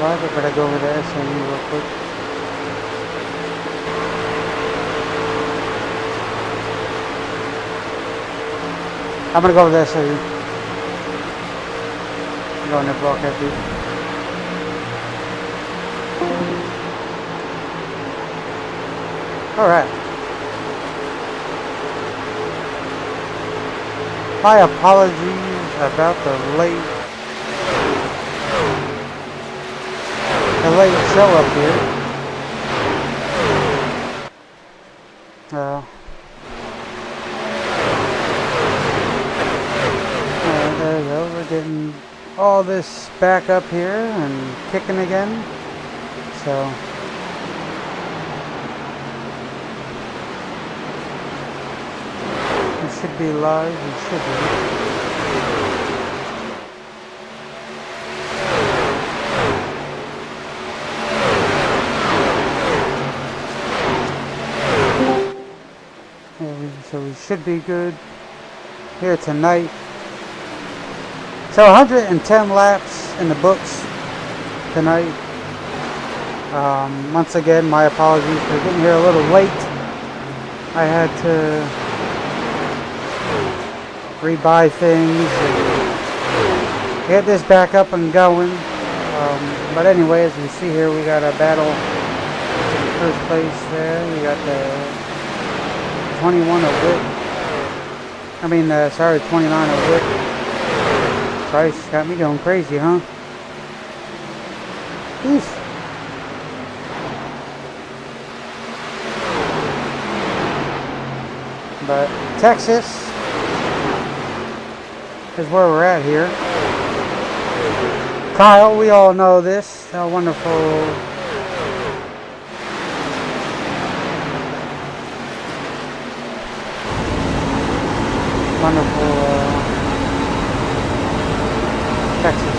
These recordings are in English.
5, I better go over to SRU real quick. I'm gonna go over to SRU. I'm going to block that dude. Alright. My apologies about the late show up here. There we go. We're getting all this back up here and kicking again. So we should be live. We should be. So we should be good here tonight. So 110 laps in the books tonight. Once again, my apologies for getting here a little late. I had to rebuy things and get this back up and going. But anyway, as you see here, we got a battle in first place there. We got the 21 of Wick. I mean, sorry, 29 of Wick. Christ, got me going crazy, huh? Oof. But Texas is where we're at here. Kyle, we all know this. A wonderful Texas.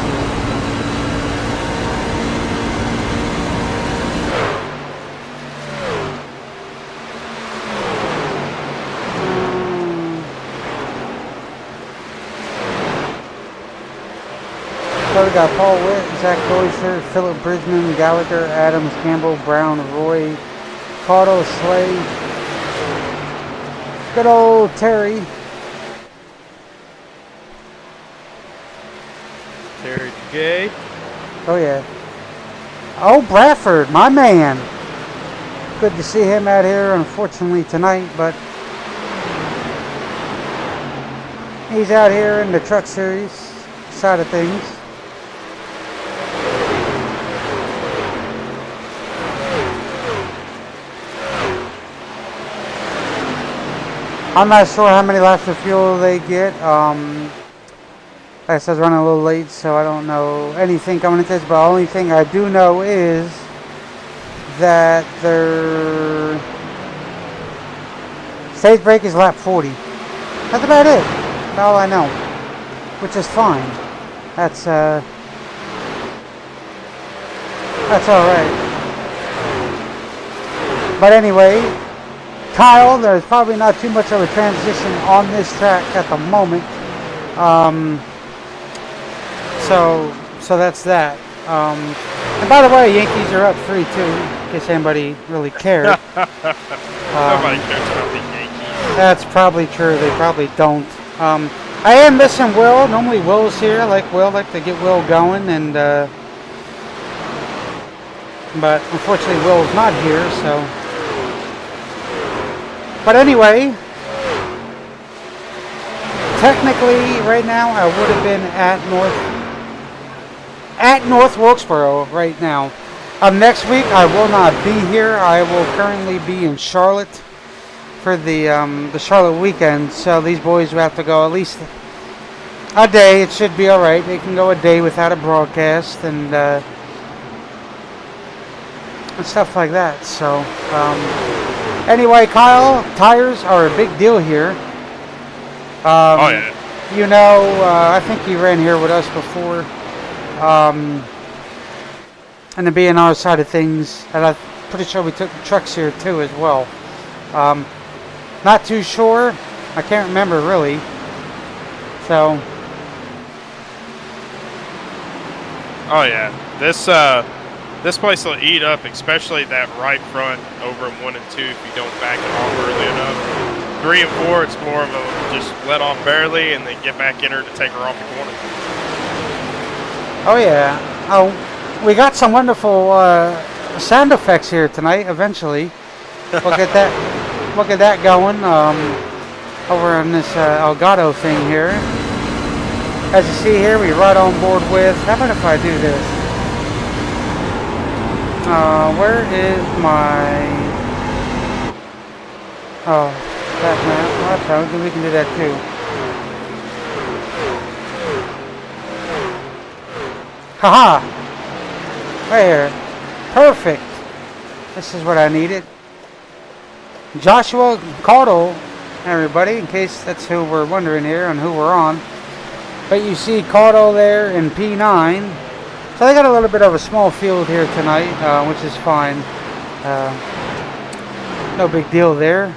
So we got Paul Witt, Zach Boyser, Philip Bridgman, Gallagher, Adams, Campbell, Brown, Roy, Caudo, Slay, good old Terry. Terry Gay. Oh yeah. Oh, Bradford, my man. Good to see him out here, unfortunately tonight, but he's out here in the Truck Series side of things. I'm not sure how many laps of fuel they get. Like I said, I was running a little late, so I don't know anything coming into this, but the only thing I do know is that their stage break is lap 40. That's about it. That's all I know, which is fine. That's all right. But anyway, Kyle, there's probably not too much of a transition on this track at the moment. So that's that. And by the way, Yankees are up 3-2, in case anybody really cared. Nobody cares about the Yankees. That's probably true. They probably don't. I am missing Will. Normally Will's here. I like to get Will going, and but unfortunately Will's not here. So, but anyway, technically right now I would have been at North Wilkesboro right now. Next week I will not be here. I will currently be in Charlotte for the Charlotte weekend. So these boys will have to go at least a day. It should be all right. They can go a day without a broadcast and stuff like that. So anyway, Kyle, tires are a big deal here. Oh yeah. You know, I think you ran here with us before. And the B&R side of things, and I'm pretty sure we took the trucks here too as well. Not too sure. I can't remember really. So. Oh yeah. This This place will eat up, especially that right front over in 1 and 2 if you don't back it off early enough. 3 and 4, it's more of a just let off barely and then get back in her to take her off the corner. Oh yeah. Oh, we got some wonderful sound effects here tonight. Eventually, we'll get that. We'll get that going over on this Elgato thing here. As you see here, we right on board with. How about if I do this? Where is my? Oh, that map. Oh, that's right. We can do that too. Haha! Right here. Perfect. This is what I needed. Joshua Caudle, everybody, in case that's who we're wondering here and who we're on. But you see Caudle there in P9. So they got a little bit of a small field here tonight, which is fine. No big deal there.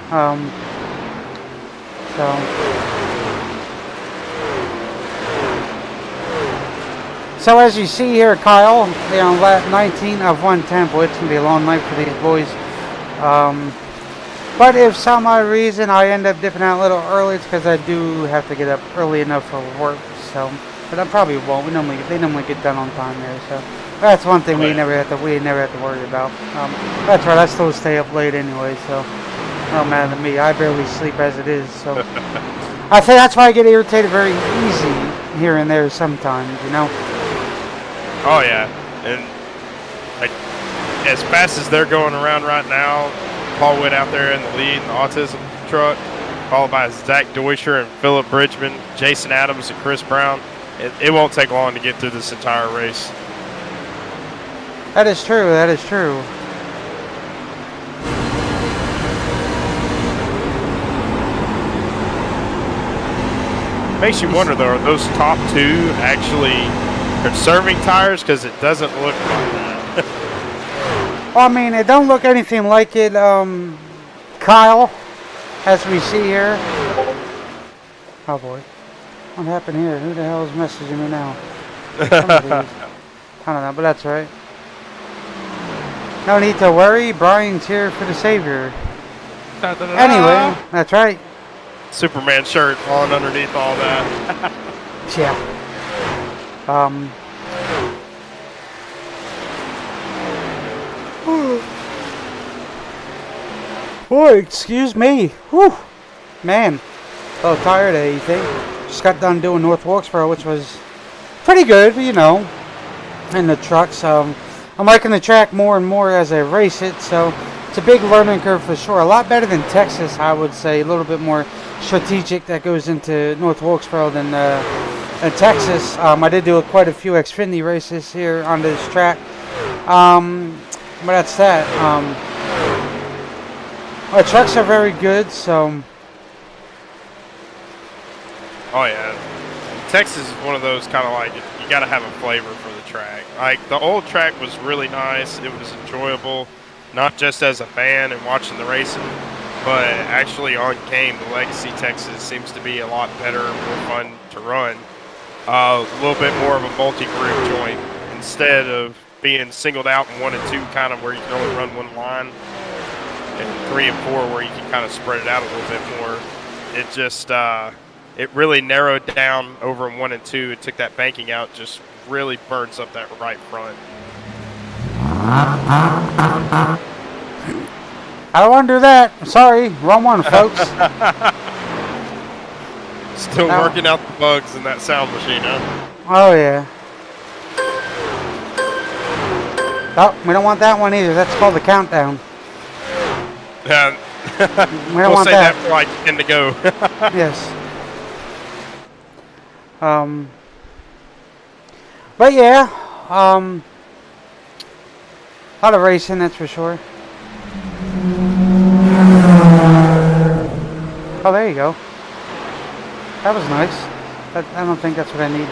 So as you see here, Kyle, they're on lap 19 of 110. Boy, it's going to be a long night for these boys. But if some odd reason I end up dipping out a little early, it's because I do have to get up early enough for work. So, but I probably won't. They normally get done on time there. So that's one thing we never have to worry about. That's right. I still stay up late anyway. So it don't matter to me. I barely sleep as it is. So I think that's why I get irritated very easy here and there sometimes. You know. Oh yeah, and like as fast as they're going around right now, Paul Witt out there in the lead in the autism truck, followed by Zach Deutscher and Philip Bridgman, Jason Adams and Chris Brown. It won't take long to get through this entire race. That is true. That is true. Makes you wonder though, are those top two actually conserving tires? Because it doesn't look like that. Well, I mean, it don't look anything like it, Kyle, as we see here. Oh boy, what happened here? Who the hell is messaging me now? I don't know, but that's right. No need to worry, Brian's here for the savior. Anyway, that's right. Superman shirt falling underneath all that. Yeah. Boy, excuse me. Whew. Man, a little tired, you think? Just got done doing North Wilkesboro, which was pretty good, you know, in the trucks. I'm liking the track more and more as I race it, so it's a big learning curve for sure. A lot better than Texas, I would say. A little bit more strategic that goes into North Wilkesboro than Texas. I did do quite a few Xfinity races here on this track. But that's that. Our trucks are very good, so. Oh yeah, Texas is one of those kind of like you got to have a flavor for the track. Like the old track was really nice. It was enjoyable, not just as a fan and watching the racing, but actually on game, the Legacy Texas seems to be a lot better, more fun to run. A little bit more of a multi-group joint instead of being singled out in 1 and 2, kind of where you can only run one line, and 3 and 4 where you can kind of spread it out a little bit more. It just it really narrowed down over in 1 and 2. It took that banking out, just really burns up that right front. I don't want to do that. Sorry, wrong one, folks. Still working out the bugs in that sound machine, huh? Oh yeah. Oh, we don't want that one either. That's called the countdown. Yeah. We'll say that for like 10 to go. Yes. But yeah, a lot of racing, that's for sure. Oh, there you go. That was nice. I don't think that's what I need.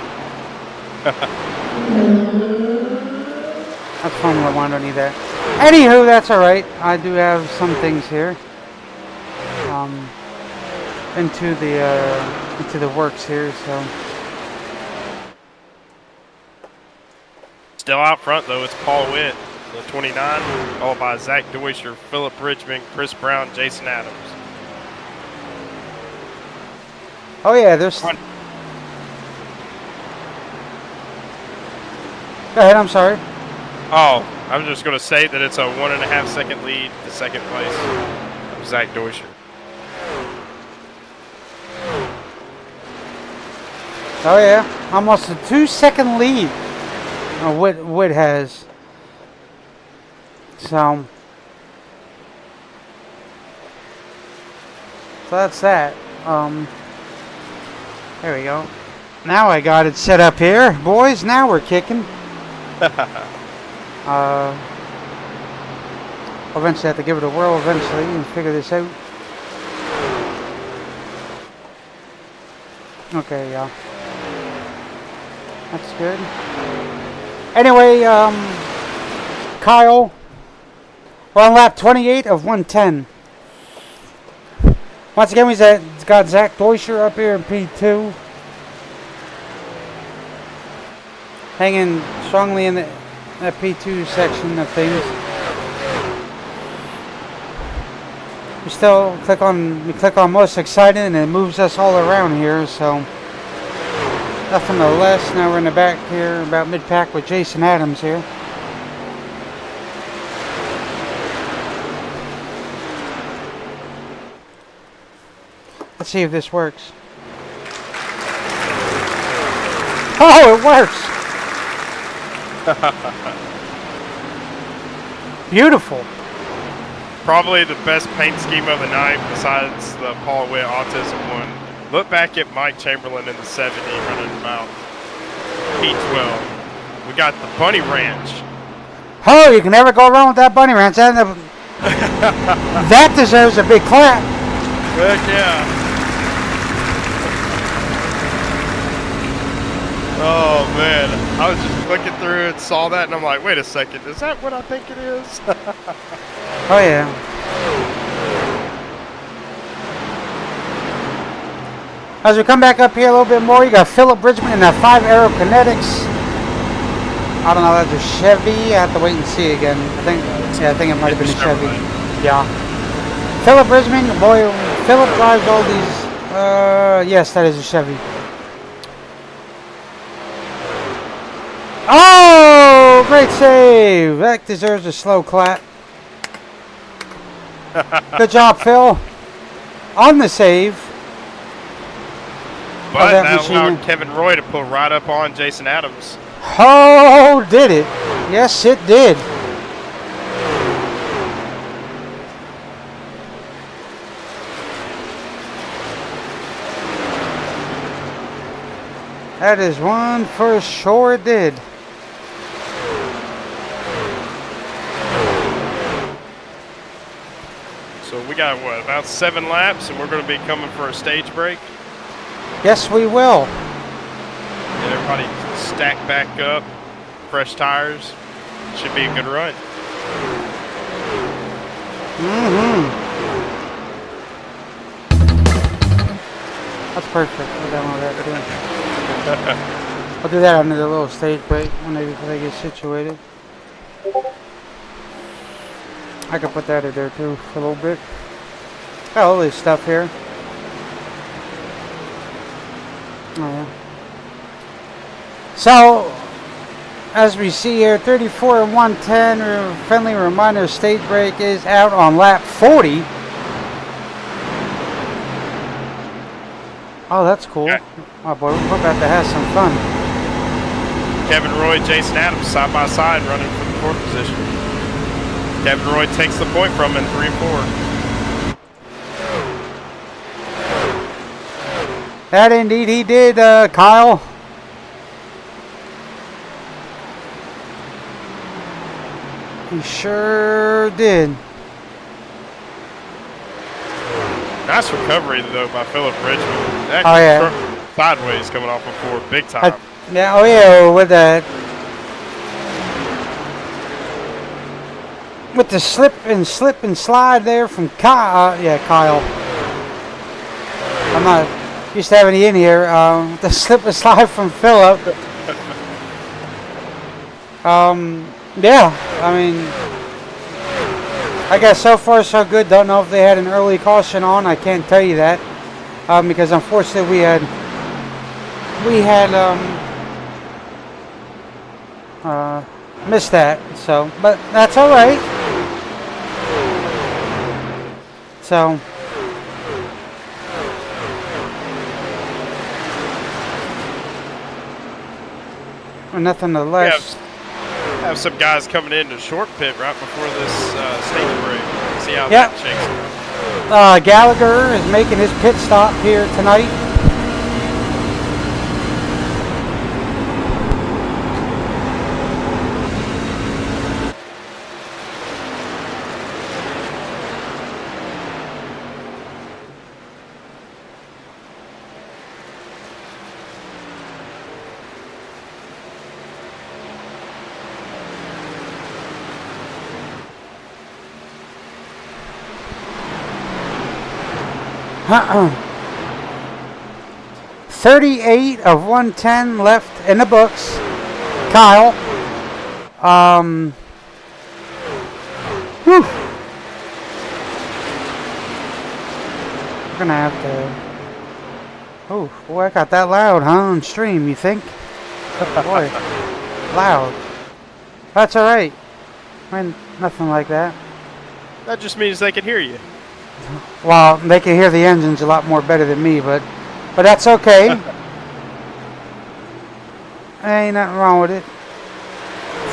That's Formula One, I don't need that. Anywho, that's alright. I do have some things here. Into the works here, so. Still out front though, it's Paul Witt. the 29, followed by Zach Deuscher, Philip Bridgman, Chris Brown, Jason Adams. Oh yeah, there's. Go ahead. I'm sorry. Oh, I was just going to say that it's a 1.5 second lead to second place of Zach Deuscher. Oh yeah, almost a 2-second lead. Wood has. So that's that. There we go. Now I got it set up here, boys. Now we're kicking. Eventually have to give it a whirl eventually and figure this out. Okay, yeah. That's good. Anyway, Kyle, we're on lap 28 of 110. Once again, we've got Zach Deuscher up here in P2. Hanging strongly in that P2 section of things. We still click on most excited and it moves us all around here, so nothing to less. Now we're in the back here about mid-pack with Jason Adams here. Let's see if this works. Oh, it works! Beautiful. Probably the best paint scheme of the night besides the Paul Witt autism one. Look back at Mike Chamberlain in the 70 running about P12. We got the Bunny Ranch. Oh, you can never go wrong with that Bunny Ranch. That deserves a big clap. Heck yeah. Oh man, I was just looking through and saw that and I'm like, wait a second, is that what I think it is? Oh yeah. As we come back up here a little bit more, you got Philip Bridgman in that 5 Aero Kinetics. I don't know, that's a Chevy. I have to wait and see again. I think it might have been a Chevy. Yeah. Philip Bridgman, boy, Philip drives all these. Yes, that is a Chevy. Oh, great save. That deserves a slow clap. Good job, Phil. On the save. But that allowed Kevin Roy to pull right up on Jason Adams. Oh, did it? Yes, it did. That is one for sure it did. So we got, what, about 7 laps, and we're going to be coming for a stage break? Yes, we will. Get everybody stacked back up, fresh tires. Should be a good run. That's perfect. I'll do that under the little stage break whenever they get situated. I can put that in there too for a little bit. Got all this stuff here. Oh, yeah. So, as we see here, 34 and 110, friendly reminder, stage break is out on lap 40. Oh, that's cool. Okay. Oh boy, we're about to have some fun. Kevin Roy, Jason Adams, side by side, running for the 4th position. Kevin Roy takes the point from him in 3-4. That indeed he did, Kyle. He sure did. Nice recovery, though, by Philip Bridgman. That sideways coming off before, big time. Yeah, oh yeah, with that. With the slip and slide there from Kyle. Kyle. I'm not used to having you in here. The slip and slide from Philip. Yeah, I mean, I guess so far so good. Don't know if they had an early caution on. I can't tell you that because unfortunately we had missed that. So, but that's all right. So. Nothing to less. Have some guys coming into short pit right before this stage break. See how that shakes out. Gallagher is making his pit stop here tonight. Uh-uh. 38 of 110 left in the books. Kyle. Whew. We're gonna have to. Oh, boy, I got that loud, huh? On stream, you think? Boy, loud. That's all right. I mean, nothing like that. That just means they can hear you. Well, they can hear the engines a lot more better than me, but that's okay. Ain't nothing wrong with it.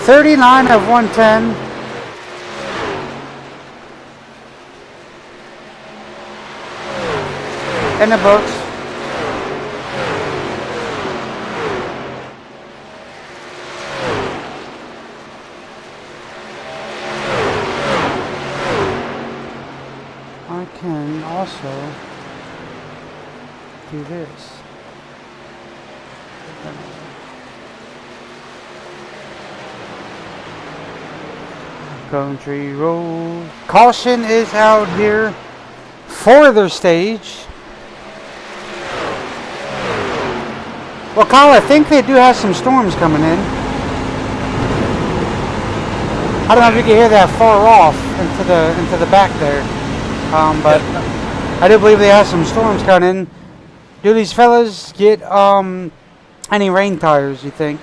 39 of 110. In the books. I can also do this. Country road. Caution is out here for their stage. Well, Kyle, I think they do have some storms coming in. I don't know if you can hear that far off into the back there, but I do believe they have some storms coming in. Do these fellas get any rain tires? You think?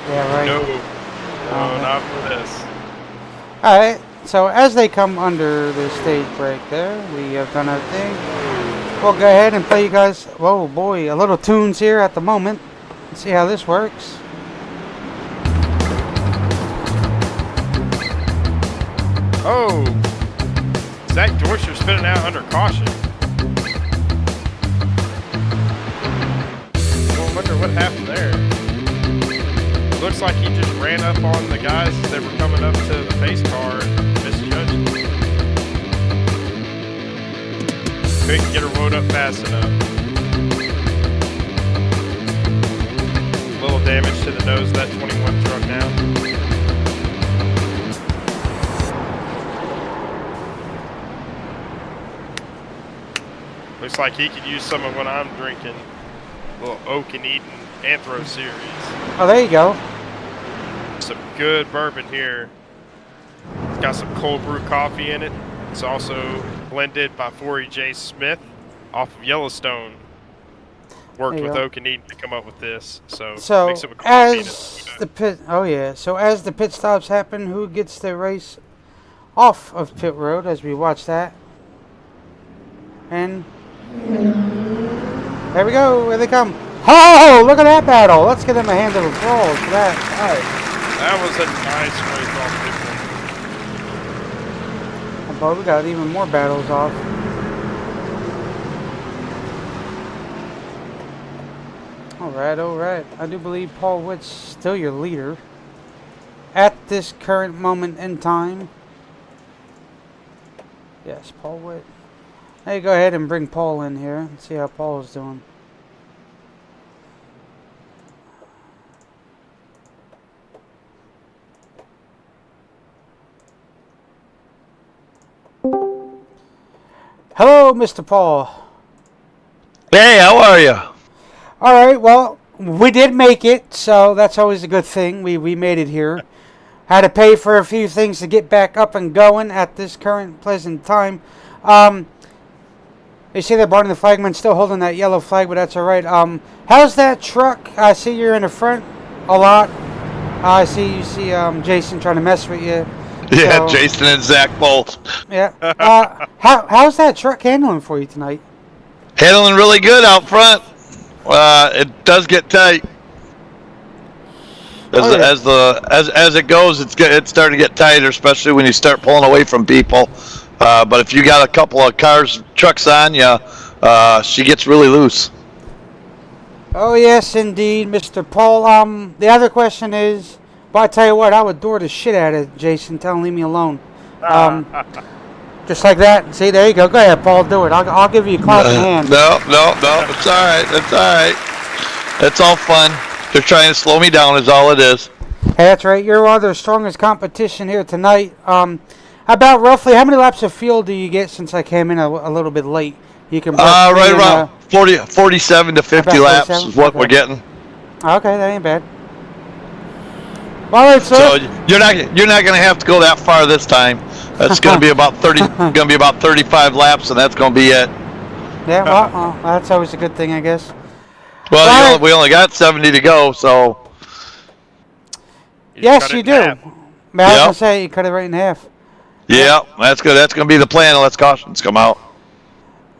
Yeah, right. No, not for this. All right. So as they come under the stage break, there we have done our thing. We'll go ahead and play you guys. Whoa, boy, a little tunes here at the moment. Let's see how this works. Oh, Zach Dorscher spinning out under caution. Well, I wonder what happened there. Looks like he just ran up on the guys that were coming up to the pace car and misjudged. Couldn't get her load up fast enough. Little damage to the nose of that 21 truck now. Looks like he could use some of what I'm drinking. A little Oak and Eden Anthro Series. Oh, there you go. Some good bourbon here. It's got some cold brew coffee in it. It's also blended by 4E Smith off of Yellowstone. Worked with Oak and Eden to come up with this. So mix it with coffee as the pit, so as the pit stops happen, who gets the race off of pit road as we watch that? And there we go. Here they come. Oh, look at that battle. Let's give them a hand of applause for that. All right. That was a nice race off pit road. But we got even more battles off. All right. I do believe Paul Witt's still your leader at this current moment in time. Yes, Paul Witt. Hey, go ahead and bring Paul in here and see how Paul is doing. Hello, Mr. Paul. Hey, how are you? All right, well, we did make it, so that's always a good thing. We made it here. had to pay for a few things to get back up and going at this current pleasant time. They say that Barney the Flagman's still holding that yellow flag, but that's all right. How's that truck? I see you're in the front a lot. I see you see Jason trying to mess with you. Yeah, So, Jason and Zach both. yeah. How's that truck handling for you tonight? Handling really good out front. It does get tight. As it goes, it's starting to get tighter, especially when you start pulling away from people. But if you got a couple of trucks on you, she gets really loose. Oh yes, indeed, Mr. Paul. The other question is, well, I tell you what, I would door the shit out of Jason. Tell him leave me alone. Just like that. See, there you go. Go ahead, Paul. Do it. I'll give you a clap in the hand. No. It's all right. It's all right. It's all fun. They're trying to slow me down is all it is. Hey, that's right. You're one of the strongest competition here tonight. About roughly, how many laps of fuel do you get since I came in a little bit late? You can right around 47 to 50 laps 47? is what Okay. we're getting. Okay, that ain't bad. Well, it's So you're not going to have to go that far this time. That's going to be about 35 laps, and that's going to be it. Yeah, well, that's always a good thing, I guess. Well, we only got 70 to go, so. Yes, you do. I was gonna say you cut it right in half. Yeah, that's good. That's going to be the plan unless cautions come out.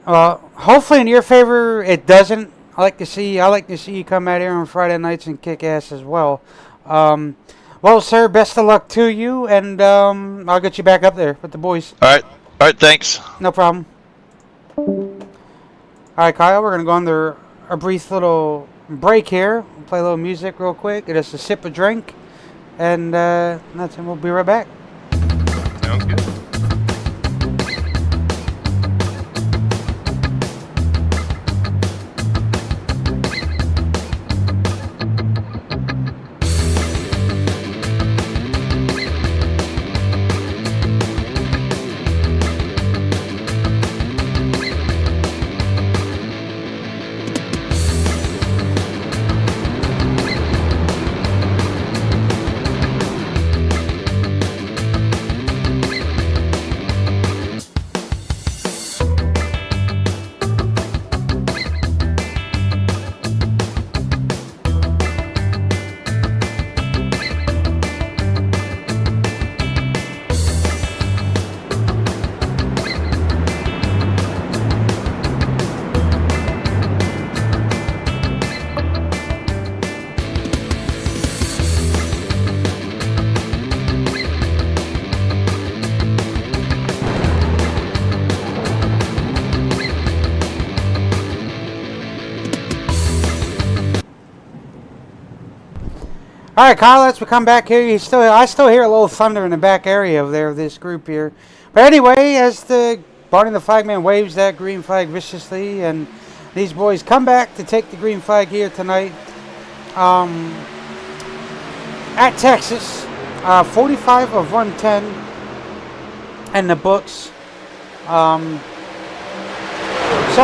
Hopefully in your favor it doesn't. I like to see you come out here on Friday nights and kick ass as well. Well, sir, best of luck to you, and I'll get you back up there with the boys. All right, thanks. No problem. All right, Kyle, we're gonna go under a brief little break here. We'll play a little music real quick, get us a sip of drink, and that's it. We'll be right back. Sounds good. All right, Kyle, let's come back here. I still hear a little thunder in the back area of this group here. But anyway, as the Barney the Flagman waves that green flag viciously, and these boys come back to take the green flag here tonight at Texas. 45 of 110 in the books. So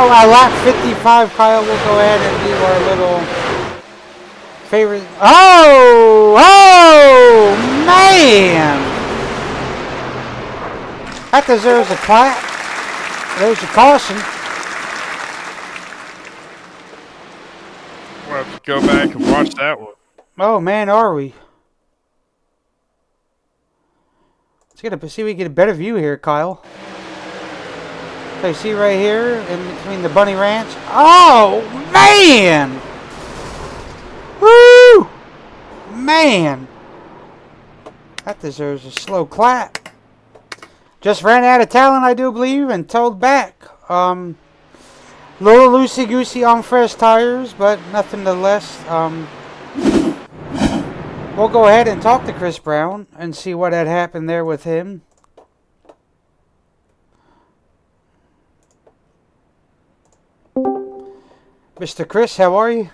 at lap 55, Kyle, we'll go ahead and do our little favorite. Oh, man! That deserves a clap. There's your caution. We'll have to go back and watch that one. Oh, man, are we? Let's see if we get a better view here, Kyle. So you see right here in between the Bunny Ranch. Oh, man! Woo! Man! That deserves a slow clap. Just ran out of talent, I do believe, and towed back. Little loosey-goosey on fresh tires, but nothing to less. We'll go ahead and talk to Chris Brown and see what had happened there with him. Mr. Chris, how are you?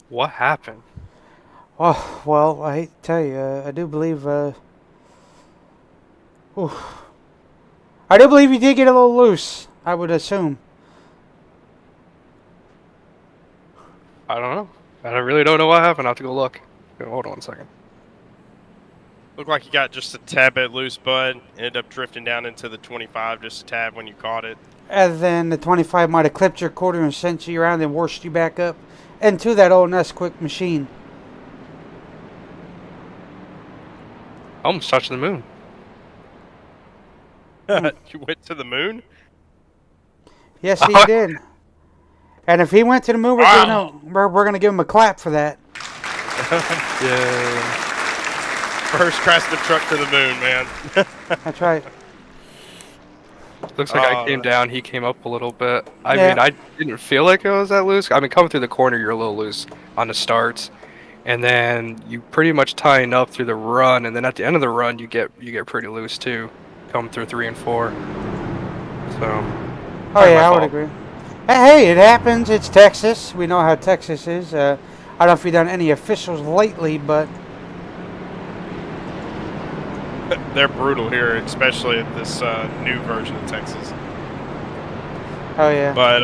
What happened? Oh, well, I hate to tell you, I do believe, I do believe you did get a little loose, I would assume. I don't know. I really don't know what happened. I have to go look. Hold on a second. Looked like you got just a tad bit loose, bud. Ended up drifting down into the 25 just a tad when you caught it. And then the 25 might have clipped your quarter and sent you around and washed you back up into that old Nesquik machine. Almost touched the moon. You went to the moon? Yes, he did. And if he went to the moon, we're gonna give him a clap for that. Yeah. First craftsman truck to the moon, man. That's right. Looks like I came down, he came up a little bit. I Yeah. mean, I didn't feel like it was that loose. I mean, coming through the corner, you're a little loose on the starts, and then you pretty much tighten up through the run, and then at the end of the run, you get pretty loose too, coming through 3 and 4. So. Oh probably my yeah, I would fault. agree. Hey, it happens. It's Texas. We know how Texas is. I don't know if you've done any officials lately, but They're brutal here, especially at this new version of Texas. oh yeah. But,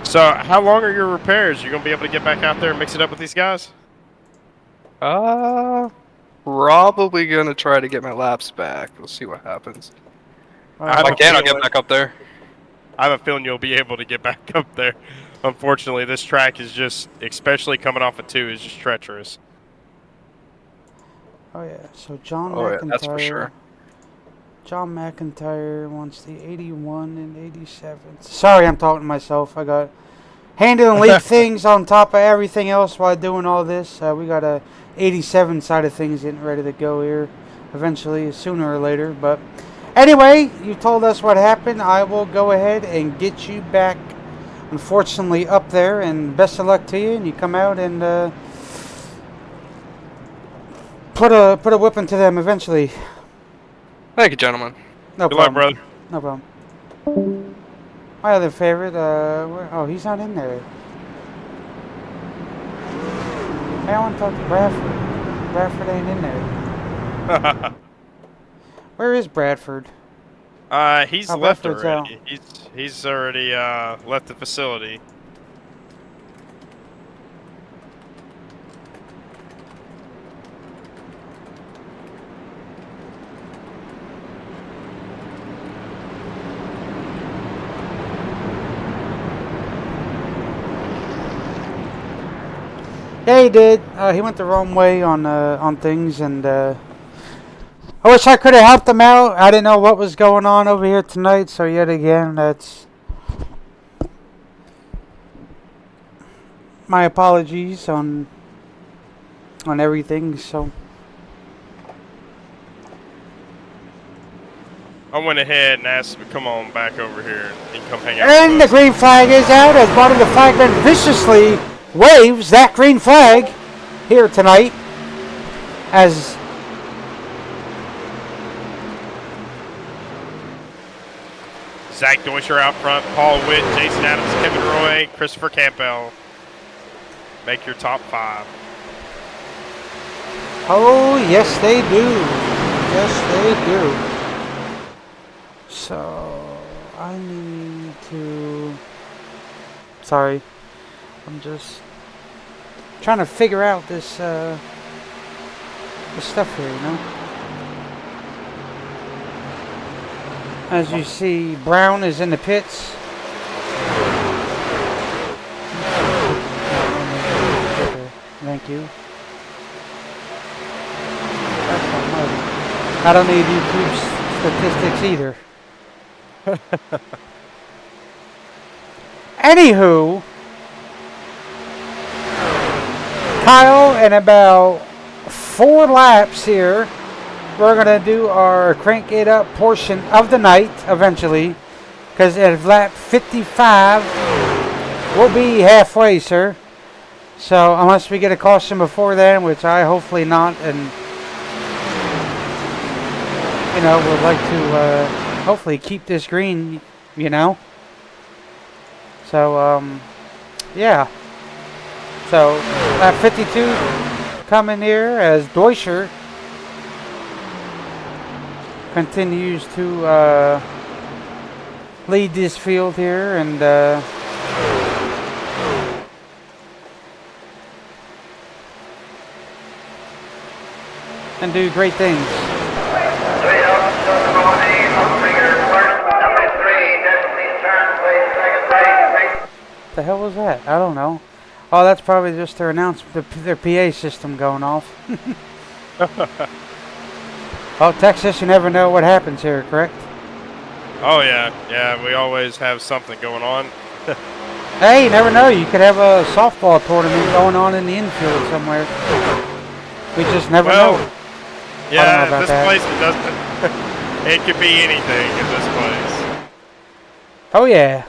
so how long are your repairs? You gonna be able to get back out there and mix it up with these guys? Probably gonna try to get my laps back. We'll see what happens. I If I have a can, I'll get feeling- back up there. I have a feeling you'll be able to get back up there. Unfortunately, this track is just, especially coming off of 2, is just treacherous. Oh yeah. So John Oh yeah, McIntyre. that's for sure. John McIntyre wants the 81 and 87. Sorry, I'm talking to myself. I got handling leak things on top of everything else while doing all this. We got a 87 side of things getting ready to go here eventually, sooner or later. But anyway, you told us what happened. I will go ahead and get you back, unfortunately, up there. And best of luck to you. And you come out and put a whipping to them eventually. Thank you, gentlemen. No Good luck, problem. brother. No problem. My other favorite, oh, he's not in there. Hey, I want to talk to Bradford. Bradford ain't in there. Where is Bradford? He's Oh, left Bradford's already. He's already left the facility. Yeah, he did. He went the wrong way on things, and I wish I could have helped him out. I didn't know what was going on over here tonight, so yet again, that's my apologies on everything. So I went ahead and asked him to come on back over here and come hang out and the with us. green flag is out as one of the flagmen viciously waves that green flag here tonight as Zach Deutscher out front, Paul Witt, Jason Adams, Kevin Roy, Christopher Campbell. Make your top 5. oh yes they do, yes they do. So I need to, sorry, I'm just trying to figure out this this stuff here, you know. As you see, Brown is in the pits. Thank you. That's almighty. I don't need YouTube statistics either. Anywho, Kyle, in about 4 laps here, we're going to do our crank it up portion of the night eventually. Because at lap 55, we'll be halfway, sir. So, unless we get a caution before then, which I hopefully not, and, you know, would like to hopefully keep this green, you know. So, yeah. So, lap 52 coming here as Deutscher continues to lead this field here, and and do great things. The hell was that? I don't know. Oh, that's probably just their announcement, their PA system going off. Oh, Texas, you never know what happens here, correct? Oh yeah, yeah. We always have something going on. Hey, you never know. You could have a softball tournament going on in the infield somewhere. We just never know. Yeah, about this that. place it doesn't. It could be anything in this place. Oh yeah,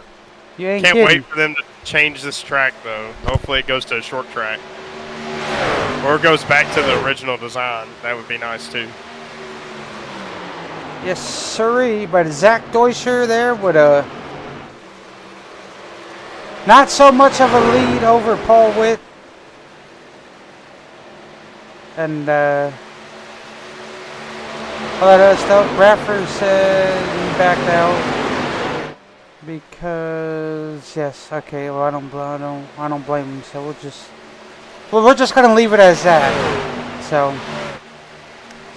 you ain't Can't kidding. wait for them to change this track though. Hopefully it goes to a short track. Or it goes back to the original design. That would be nice too. Yes, sirree. But Zach Deuscher there with a not so much of a lead over Paul Witt. And all that other stuff. Bradford said he backed out because yes, okay. Well, I don't blame him. So we're just gonna leave it as that. So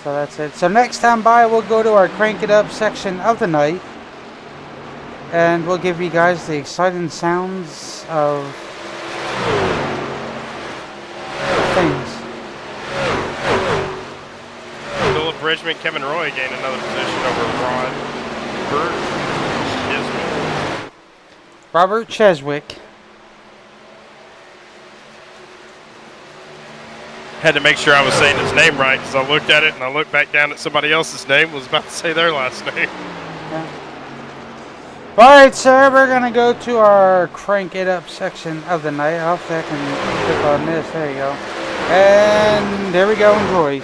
that's it. So next time by, we'll go to our crank it up section of the night, and we'll give you guys the exciting sounds of things. Philip Bridgman, Kevin Roy gained another position over Robert Cheswick. Had to make sure I was saying his name right because I looked at it and I looked back down at somebody else's name. Was about to say their last name. Yeah. Alright, sir, we're gonna go to our crank it up section of the night. Hopefully I can click on this. There you go. And there we go. Enjoy.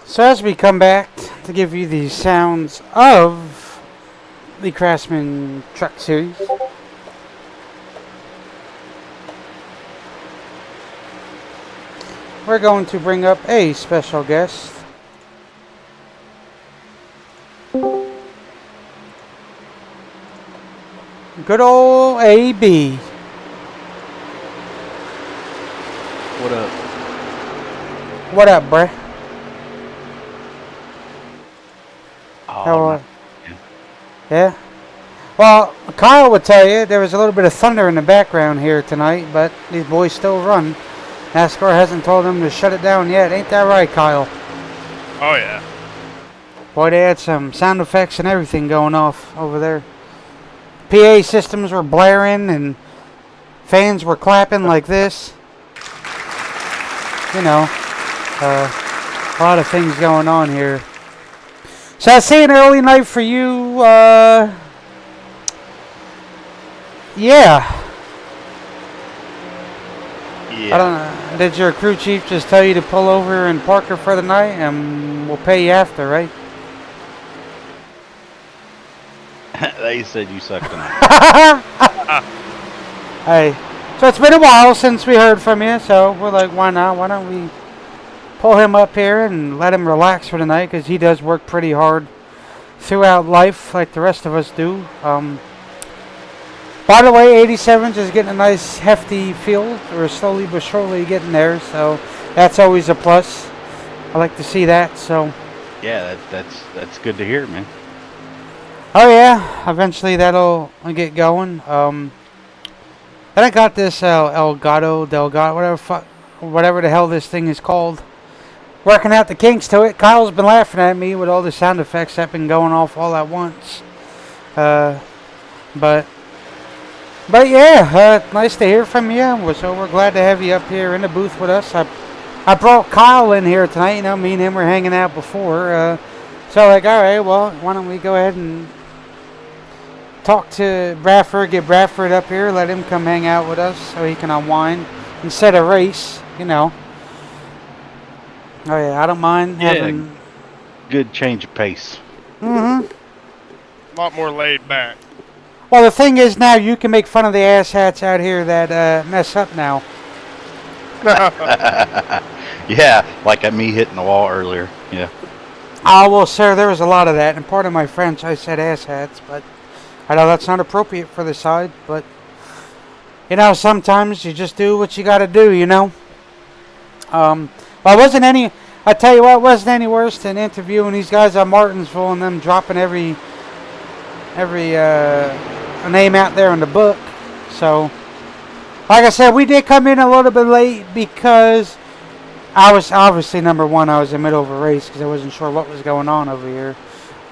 So as we come back to give you the sounds of the Craftsman Truck Series, we're going to bring up a special guest. Good old AB. What up? What up, bruh? Oh, How are no. Yeah? Well, Kyle would tell you there was a little bit of thunder in the background here tonight, but these boys still run. NASCAR hasn't told them to shut it down yet. Ain't that right, Kyle? Oh yeah. Boy, they had some sound effects and everything going off over there. PA systems were blaring and fans were clapping like this. You know, a lot of things going on here. So I say an early night for you, yeah. Yeah. I don't know. Did your crew chief just tell you to pull over and park her for the night and we'll pay you after, right? They said you sucked tonight. Hey, so it's been a while since we heard from you, so we're like, why not? Why don't we pull him up here and let him relax for the night, because he does work pretty hard throughout life like the rest of us do. By the way, 87's is getting a nice hefty field. We're slowly but surely getting there, so that's always a plus. I like to see that, so. Yeah, that's good to hear, man. Oh yeah, eventually that'll get going. Then I got this Delgado, whatever the hell this thing is called. Working out the kinks to it. Kyle's been laughing at me with all the sound effects that have been going off all at once. But yeah, nice to hear from you. So we're glad to have you up here in the booth with us. I brought Kyle in here tonight. You know, me and him were hanging out before. So like, all right, well, why don't we go ahead and talk to Bradford, get Bradford up here, let him come hang out with us so he can unwind instead of race, you know. Oh yeah, I don't mind having. Good change of pace. Mm-hmm. A lot more laid back. Well, the thing is now you can make fun of the asshats out here that mess up now. Yeah, like at me hitting the wall earlier. Yeah. Oh, well, sir, there was a lot of that. And part of my French, I said asshats, but I know that's not appropriate for the side. But, you know, sometimes you just do what you got to do, you know. Well, I tell you what, it wasn't any worse than interviewing these guys at Martinsville and them dropping every name out there in the book. So, like I said, we did come in a little bit late because I was obviously number one. I was in the middle of a race because I wasn't sure what was going on over here.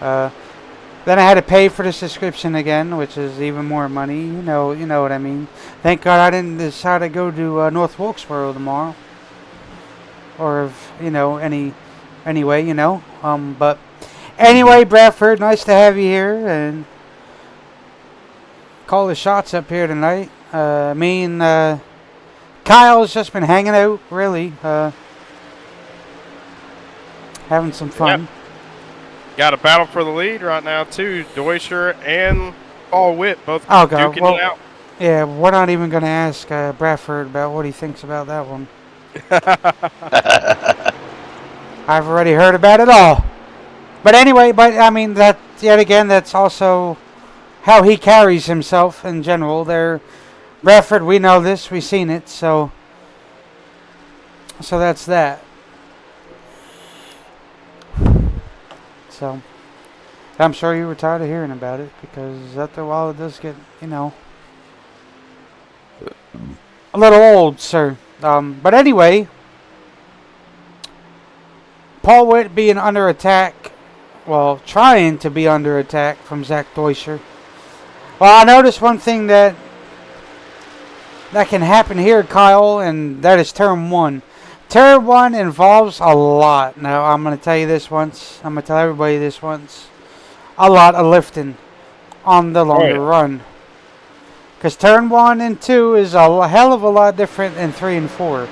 Then I had to pay for the subscription again, which is even more money. You know what I mean. Thank God I didn't decide to go to North Wilkesboro tomorrow, or if, you know, anyway, you know. But anyway, Bradford, nice to have you here and call the shots up here tonight. Me and Kyle's just been hanging out, really, having some fun. Yep. Got a battle for the lead right now too. Deutscher and Paul Witt both duking it out. Yeah, we're not even going to ask Bradford about what he thinks about that one. I've already heard about it all. But anyway, I mean, that yet again, that's also how he carries himself in general. Bradford, we know this, we've seen it, so that's that. So, I'm sure you were tired of hearing about it, because after a while it does get, you know, a little old, sir. But anyway, Paul Witt being under attack, well, trying to be under attack from Zach Deutscher. Well, I noticed one thing that can happen here, Kyle, and that is turn one. Turn one involves a lot. Now, I'm going to tell you this once. I'm going to tell everybody this once. A lot of lifting on the longer run. Because turn 1 and 2 is a hell of a lot different than 3 and 4.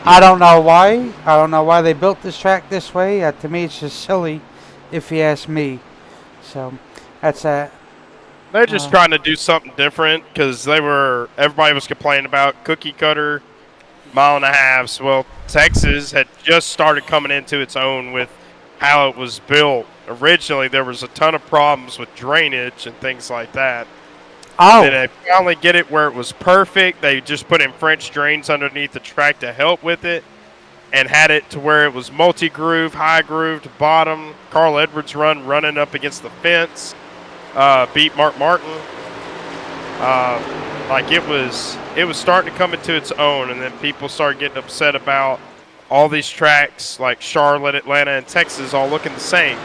I don't know why. I don't know why they built this track this way. To me, it's just silly, if you ask me. So, that's that. They're just trying to do something different because everybody was complaining about cookie cutter mile and a halves. Well, Texas had just started coming into its own with how it was built. Originally, there was a ton of problems with drainage and things like that. Oh. And then they finally get it where it was perfect. They just put in French drains underneath the track to help with it and had it to where it was multi-groove, high groove to bottom. Carl Edwards running up against the fence. Beat Mark Martin. Like it was starting to come into its own, and then people started getting upset about all these tracks like Charlotte, Atlanta, and Texas all looking the same.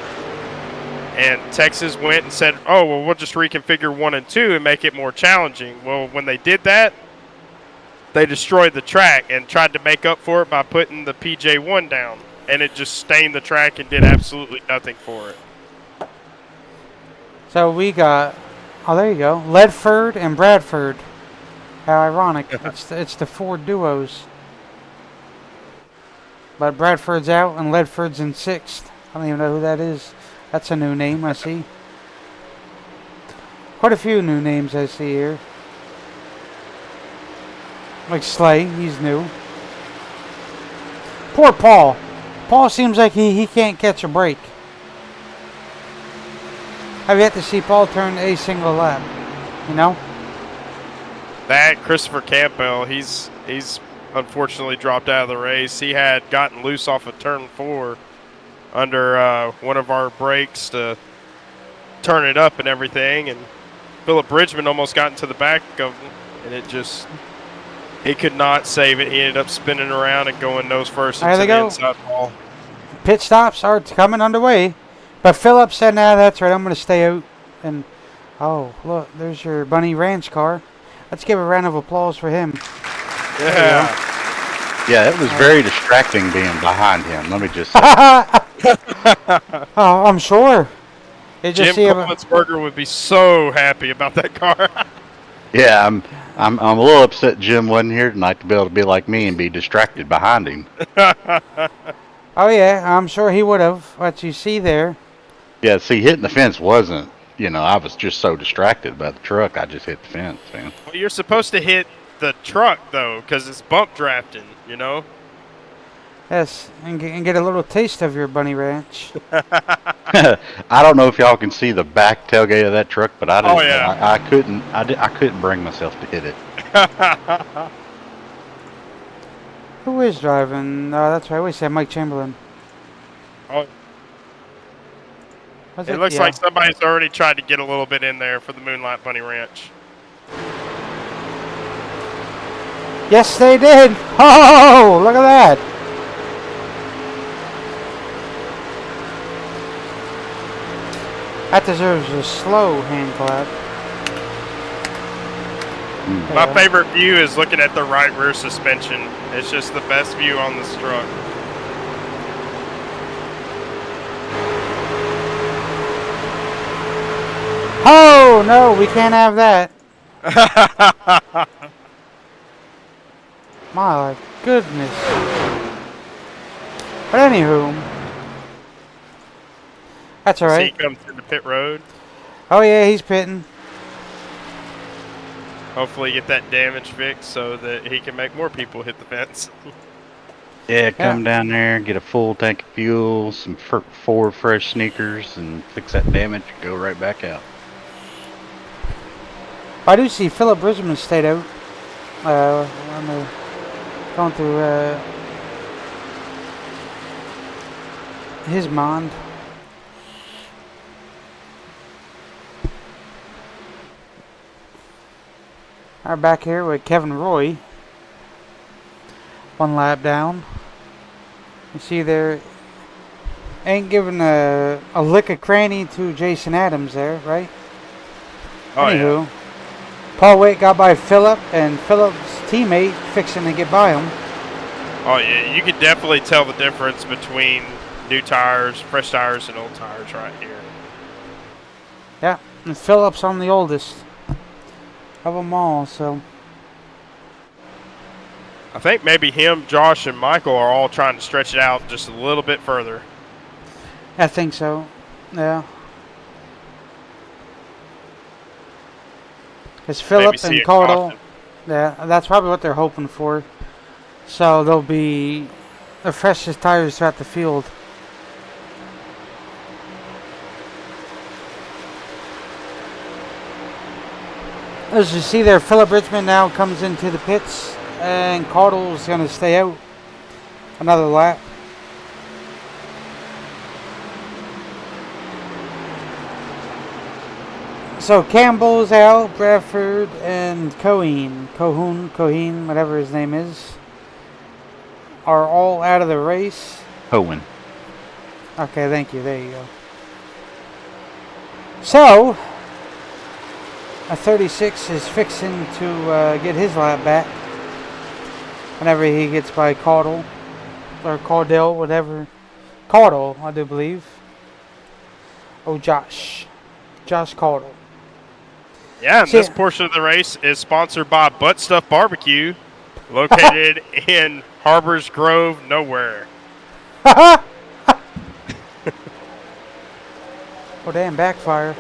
And Texas went and said, "Oh, well, we'll just reconfigure 1 and 2 and make it more challenging." Well, when they did that, they destroyed the track and tried to make up for it by putting the PJ1 down, and it just stained the track and did absolutely nothing for it. So we got, oh, there you go, Ledford and Bradford. How ironic. It's the 4 duos. But Bradford's out and Ledford's in 6th. I don't even know who that is. That's a new name I see. Quite a few new names I see here. Like Slay, he's new. Poor Paul. Paul seems like he can't catch a break. I've yet to see Paul turn a single lap. You know? That Christopher Campbell, he's unfortunately dropped out of the race. He had gotten loose off of turn 4 under one of our brakes to turn it up and everything, and Philip Bridgman almost got into the back of him, and he could not save it. He ended up spinning around and going nose first into the inside wall. Pit stops are coming underway. But Philip said, nah, that's right, I'm going to stay out. And, oh, look, there's your Bunny Ranch car. Let's give a round of applause for him. Yeah. Yeah, it was very distracting being behind him, let me just say. Oh, I'm sure. Jim Kommelsberger would be so happy about that car. Yeah, I'm a little upset Jim wasn't here tonight to be able to be like me and be distracted behind him. Oh, yeah, I'm sure he would have. What you see there. Yeah, see, hitting the fence wasn't, I was just so distracted by the truck, I just hit the fence, man. Well, you're supposed to hit the truck, though, because it's bump drafting, Yes, and get a little taste of your Bunny Ranch. I don't know if y'all can see the back tailgate of that truck, but I didn't. Oh, yeah. I couldn't bring myself to hit it. Who is driving? Oh, that's right. We said Mike Chamberlain. Oh. It looks like somebody's already tried to get a little bit in there for the Moonlight Bunny Ranch. Yes, they did. Oh, look at that. That deserves a slow hand clap. My favorite view is looking at the right rear suspension. It's just the best view on this truck. Oh, no, we can't have that. My goodness. But anywho, that's all right. He comes through the pit road. Oh, yeah, he's pitting. Hopefully get that damage fixed so that he can make more people hit the fence. Yeah, come down there, get a full tank of fuel, some 4 fresh sneakers, and fix that damage and go right back out. I do see Philip Brisbane stayed out. Going through his mind. We're back here with Kevin Roy. 1 lap down. You see there, ain't giving a lick of cranny to Jason Adams there, right? Oh, Anywho, Paul Waite got by Phillip, and Phillip's teammate fixing to get by him. Oh, yeah, you can definitely tell the difference between new tires, fresh tires, and old tires right here. Yeah, and Phillip's on the oldest of them all, so. I think maybe him, Josh, and Michael are all trying to stretch it out just a little bit further. I think so. Yeah. Because Philip see and it Cardle, often. yeah, that's probably what they're hoping for. So they'll be the freshest tires throughout the field. As you see there, Philip Richmond now comes into the pits, and Cardle's going to stay out another lap. So Campbell's out, Bradford, and Coheen, whatever his name is, are all out of the race. Hohen. Okay, thank you. There you go. So, a 36 is fixing to get his lap back whenever he gets by Caudle, or Caudell, whatever. Caudle, I do believe. Oh, Josh Caudle. Yeah, and this portion of the race is sponsored by Butt Stuff Barbecue, located in Harbors Grove, nowhere. Oh, damn, backfire.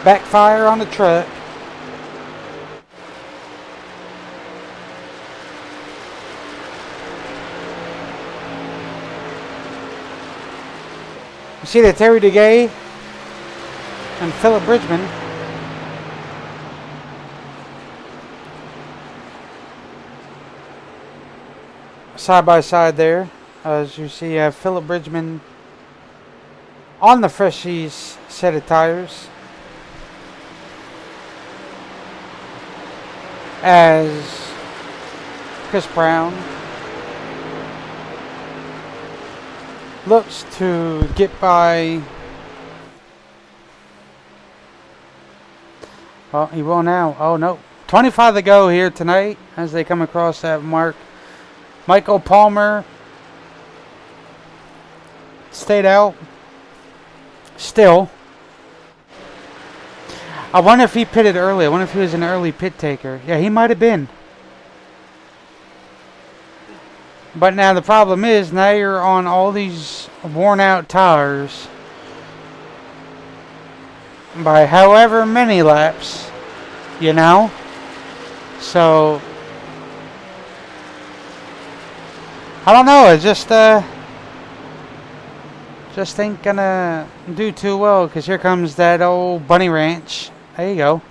Backfire on the truck. You see that Terry DeGay and Philip Bridgman side by side there. As you see, Philip Bridgman on the Freshies set of tires, as Chris Brown looks to get by. Well, he will now. Oh no, 25 to go here tonight as they come across that mark. Michael Palmer stayed out still. I wonder if he pitted early. I wonder if he was an early pit taker. Yeah, he might have been. But now the problem is, now you're on all these worn out tires by however many laps, you know? So, I don't know, it just ain't gonna do too well, because here comes that old Bunny Ranch. There you go.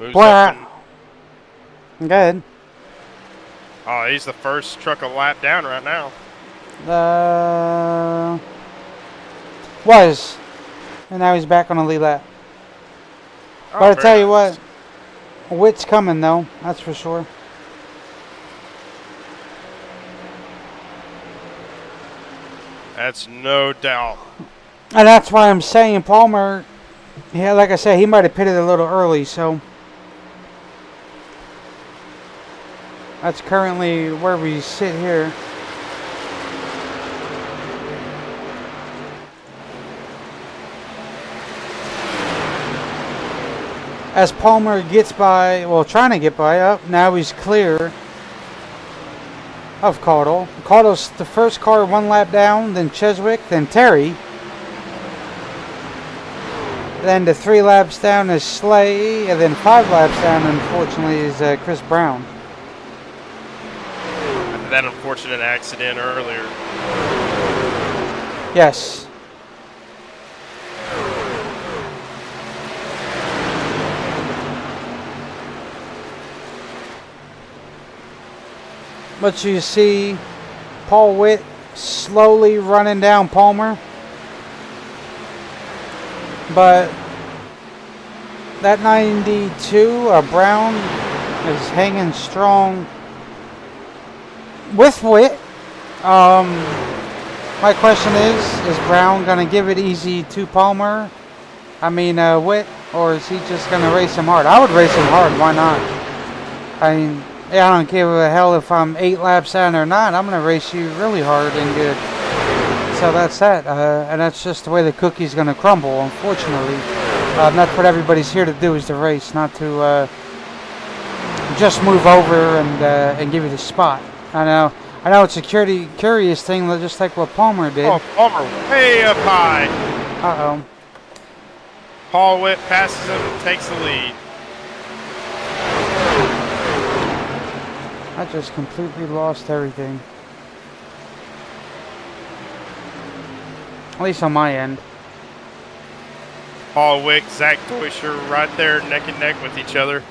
Moves Boy, up and- good. Oh, he's the first truck a lap down right now. Was. And now he's back on a lead lap. Oh, But I very tell you nice. what, Witt's coming though, that's for sure. That's no doubt. And that's why I'm saying Palmer, yeah, like I said, he might have pitted a little early, so that's currently where we sit here. As Palmer gets by, well, trying to get by up, now he's clear of Caudle. Caudle's the first car one lap down, then Cheswick, then Terry. Then the 3 laps down is Slay, and then 5 laps down, unfortunately, is Chris Brown. After that unfortunate accident earlier. Yes. But you see Paul Witt slowly running down Palmer. But that 92, Brown is hanging strong with Witt. My question is Brown going to give it easy to Palmer? I mean, Witt, or is he just going to race him hard? I would race him hard. Why not? I mean, yeah, I don't give a hell if I'm 8 laps down or not. I'm going to race you really hard and good. So that's that. And that's just the way the cookie's going to crumble, unfortunately. That's what everybody's here to do, is to race, not to just move over and give you the spot. I know it's a curious thing, just like what Palmer did. Oh, Palmer way up high. Uh-oh. Paul Witt passes him and takes the lead. I just completely lost everything. At least on my end. Paul Wick, Zach Deuscher right there neck and neck with each other.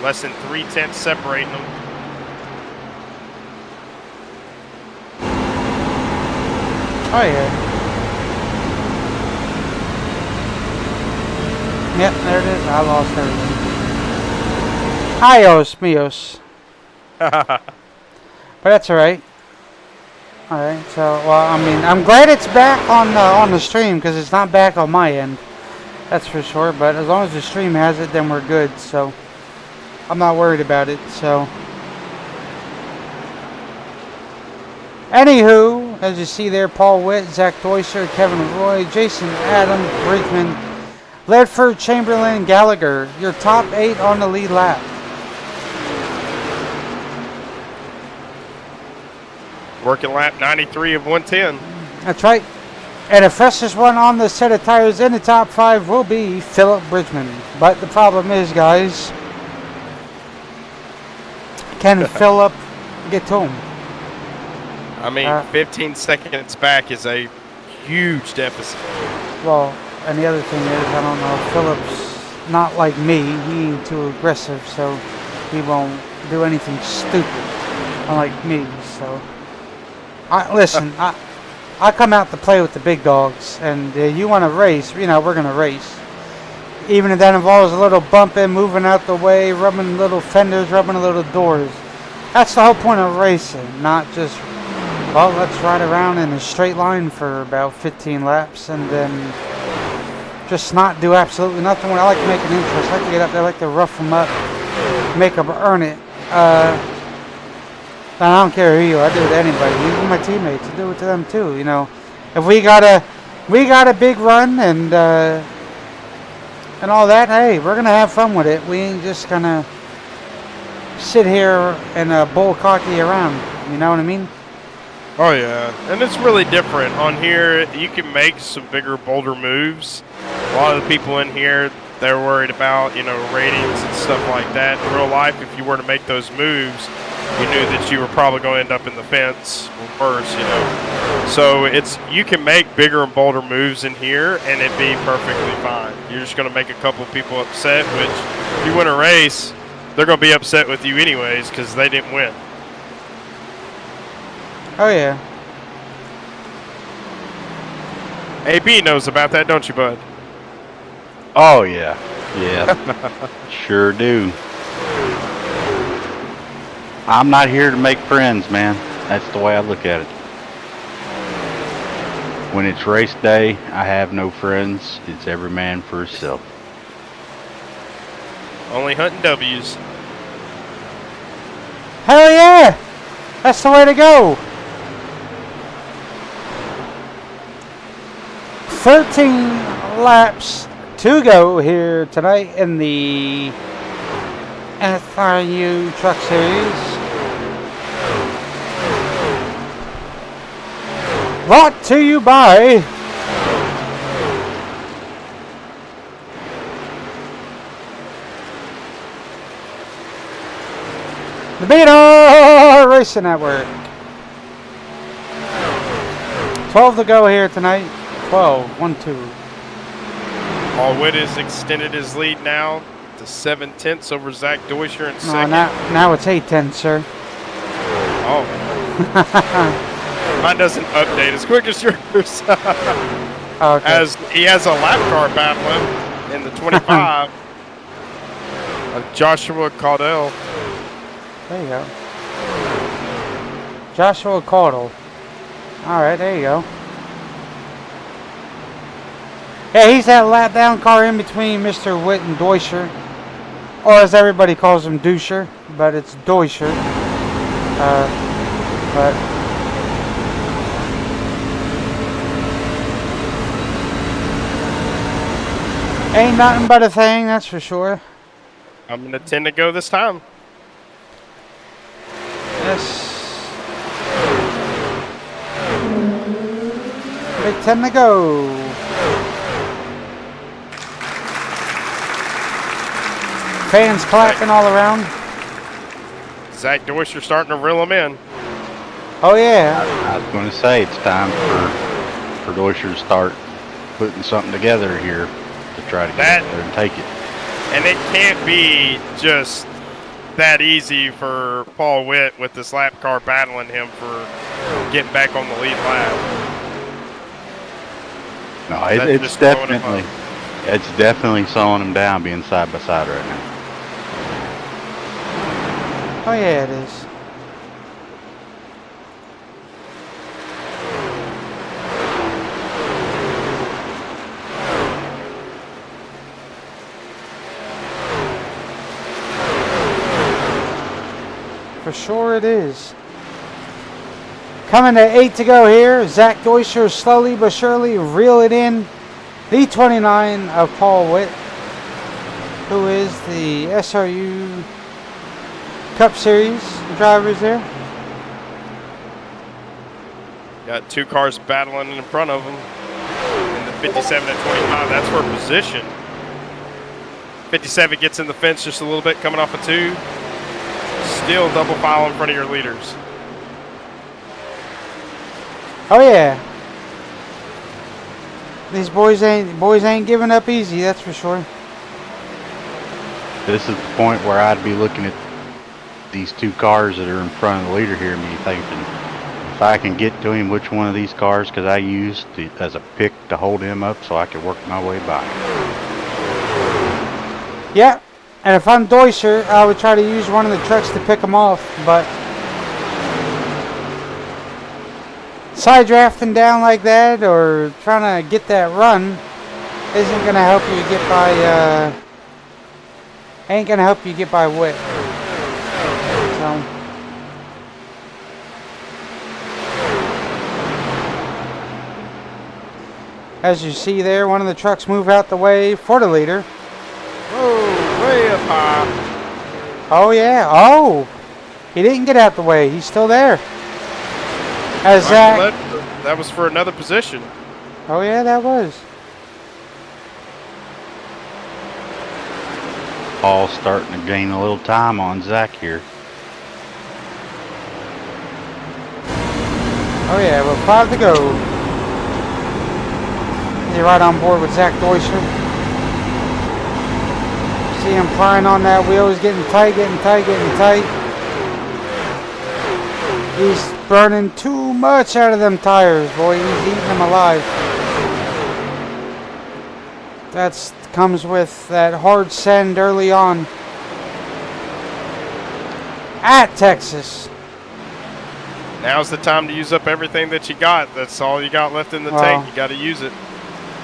Less than 3/10 separating them. Oh yeah. Yep, there it is. I lost everything. Adios, mios. But that's alright. Alright, so, well, I mean, I'm glad it's back on the stream, because it's not back on my end. That's for sure, but as long as the stream has it, then we're good, so I'm not worried about it, so. Anywho, as you see there, Paul Witt, Zach Deuscher, Kevin Roy, Jason Adams, Brinkman, Ledford, Chamberlain, Gallagher, your top 8 on the lead lap. Working lap 93 of 110. That's right. And the fastest one on the set of tires in the top 5 will be Philip Bridgman. But the problem is, guys, can Philip get to him? I mean, 15 seconds back is a huge deficit. Well, and the other thing is, I don't know, Philip's not like me. He ain't too aggressive, so he won't do anything stupid, unlike me, so. Listen, I come out to play with the big dogs, and you want to race, we're going to race. Even if that involves a little bumping, moving out the way, rubbing little fenders, rubbing little doors. That's the whole point of racing, not just, well, let's ride around in a straight line for about 15 laps and then just not do absolutely nothing. I like to make an interest. I like to get up there, I like to rough them up, make them earn it. I don't care who you are, I do it to anybody, even my teammates, I do it to them too, If we got a big run and all that, hey, we're gonna have fun with it. We ain't just gonna sit here and bull cocky around, you know what I mean? Oh yeah, and it's really different. On here, you can make some bigger, bolder moves. A lot of the people in here, they're worried about, ratings and stuff like that. In real life, if you were to make those moves, you knew that you were probably going to end up in the fence first, So you can make bigger and bolder moves in here, and it'd be perfectly fine. You're just going to make a couple people upset, which if you win a race, they're going to be upset with you anyways because they didn't win. Oh yeah. AB knows about that, don't you, bud? Oh yeah. Yeah. Sure do. I'm not here to make friends, man. That's the way I look at it. When it's race day, I have no friends. It's every man for himself. Only hunting W's. Hell yeah! That's the way to go! 13 laps to go here tonight in the SRU Truck Series. Brought to you by the Beta Racing Network. 12 to go here tonight. 12, 1-2. Paul Witt has extended his lead now to 7/10 over Zach Deuscher in No, second. now it's 8-10, sir. Oh. Mine doesn't update as quick as yours. Okay. As he has a lap car battling in the 25 of Joshua Caudell. There you go. Joshua Caudle. Alright, there you go. Yeah, he's that lap down car in between Mr. Witt and Deuscher. Or as everybody calls him, Deuscher. But it's Deuscher. But Ain't nothing but a thing, that's for sure. I'm going to tend to go this time. Yes. Big 10 to go. Fans clapping all around. Zach Deutscher starting to reel them in. Oh yeah. I was going to say it's time for Deutscher to start putting something together here to try to get out there and take it. And it can't be just that easy for Paul Witt with this lap car battling him for getting back on the lead lap. No, That's it's definitely slowing him down being side by side right now. Oh yeah, it is. For sure it is. Coming to 8 to go here. Zach Deutscher slowly but surely reel it in. The 29 of Paul Witt, who is the SRU Truck Series drivers there. Got two cars battling in front of him. In the 57 and 25, that's for position. 57 gets in the fence just a little bit, coming off a 2. Still double file in front of your leaders. Oh yeah. These boys ain't giving up easy, that's for sure. This is the point where I'd be looking at these two cars that are in front of the leader here, me thinking, if I can get to him, which one of these cars could I use as a pick to hold him up so I could work my way by? Yeah, and if I'm Deutscher, I would try to use one of the trucks to pick him off, but side drafting down like that or trying to get that run isn't going to help you get by, ain't going to help you get by Witt. So, as you see there, one of the trucks move out the way for the leader. Whoa, way up high. Oh yeah, oh! He didn't get out the way, he's still there. As Zach, that was for another position. oh yeah, that was. Paul's starting to gain a little time on Zach here. Oh yeah, well, 5 to go. He's right on board with Zach Deutscher. See him flying on that wheel. He's getting tight, getting tight, getting tight. He's burning too much out of them tires, boy. He's eating them alive. That comes with that hard send early on at Texas. Now's the time to use up everything that you got. That's all you got left in the tank. You got to use it.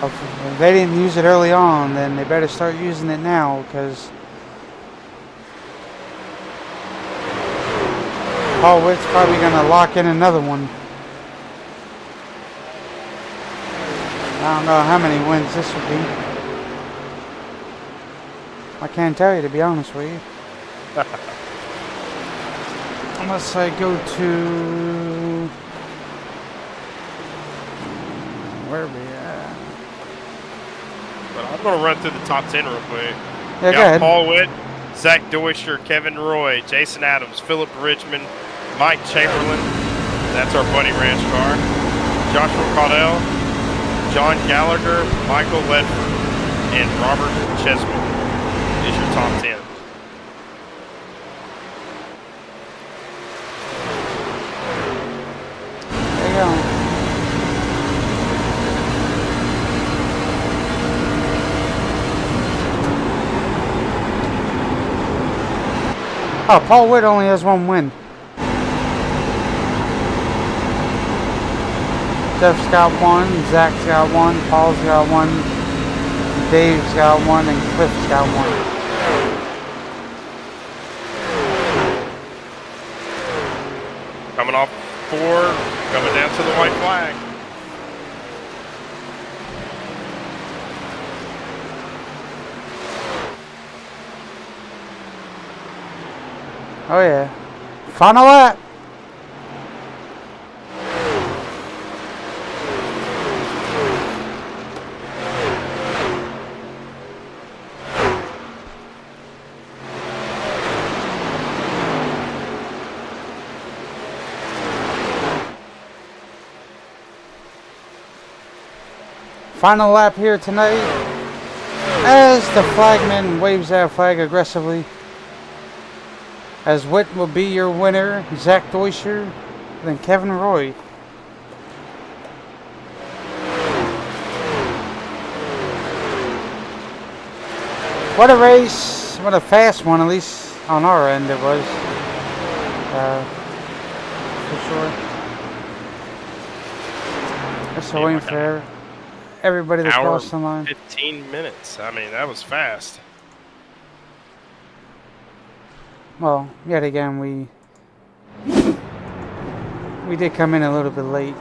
If they didn't use it early on, then they better start using it now, because Paul Witt's probably going to lock in another one. I don't know how many wins this would be. I can't tell you, to be honest with you. Unless I go to... where are we at? But I'm going to run through the top 10 real quick. Yeah, go ahead. Paul Witt, Zach Deutscher, Kevin Roy, Jason Adams, Philip Richmond, Mike Chamberlain. That's our Bunny Ranch car. Joshua Caudell, John Gallagher, Michael Ledford, and Robert Cheswick is your top 10. There you go. Oh, Paul Witt only has one win. Jeff's got one, Zach's got one, Paul's got one, Dave's got one, and Cliff's got one. Coming off 4, coming down to the white flag. Oh yeah. Final lap. Final lap here tonight as the flagman waves that flag aggressively. As Witt will be your winner, Zach Deuscher, then Kevin Roy. What a race, what a fast one, at least on our end it was. For sure. Just waiting for everybody to cross the line. 15 minutes. I mean, that was fast. Well, yet again, we did come in a little bit late.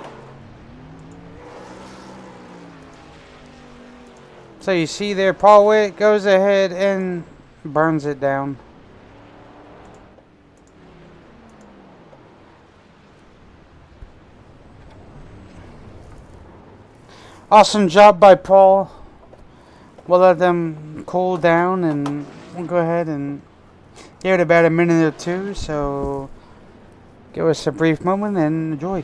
So you see there, Paul Witt goes ahead and burns it down. Awesome job by Paul. We'll let them cool down and we'll go ahead and give it about a minute or two. So give us a brief moment and enjoy.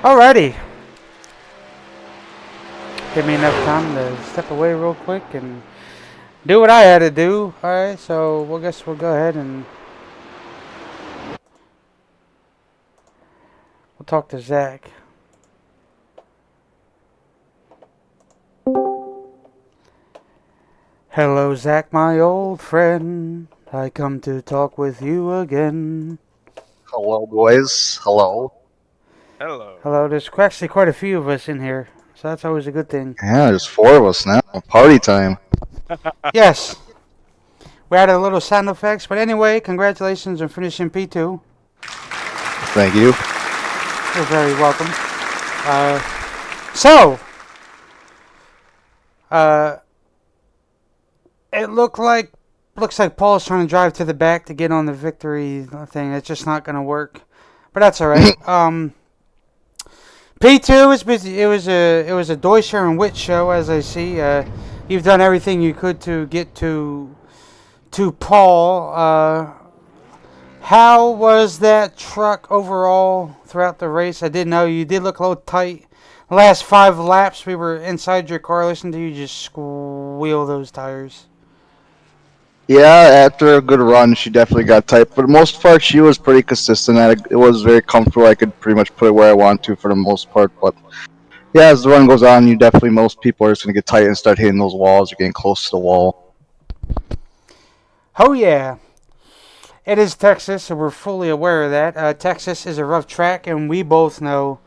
Alrighty. Give me enough time to step away real quick and do what I had to do. Alright, so we'll go ahead and we'll talk to Zach. Hello, Zach, my old friend. I come to talk with you again. Hello, boys. Hello. Hello. Hello, there's actually quite a few of us in here, so that's always a good thing. Yeah, there's 4 of us now. Party time. Yes. We added a little sound effects, but anyway, congratulations on finishing P2. Thank you. You're very welcome. So, it looks like Paul's trying to drive to the back to get on the victory thing. It's just not going to work, but that's all right. P2 is busy. It was a Deuscher and Witt show, as I see. You've done everything you could to get to Paul. How was that truck overall throughout the race? I did know you did look a little tight. The last 5 laps, we were inside your car listening to you just squeal those tires. Yeah, after a good run, she definitely got tight. For the most part, she was pretty consistent. It was very comfortable. I could pretty much put it where I want to for the most part. But yeah, as the run goes on, most people are just going to get tight and start hitting those walls or getting close to the wall. Oh, yeah. It is Texas, so we're fully aware of that. Texas is a rough track, and we both know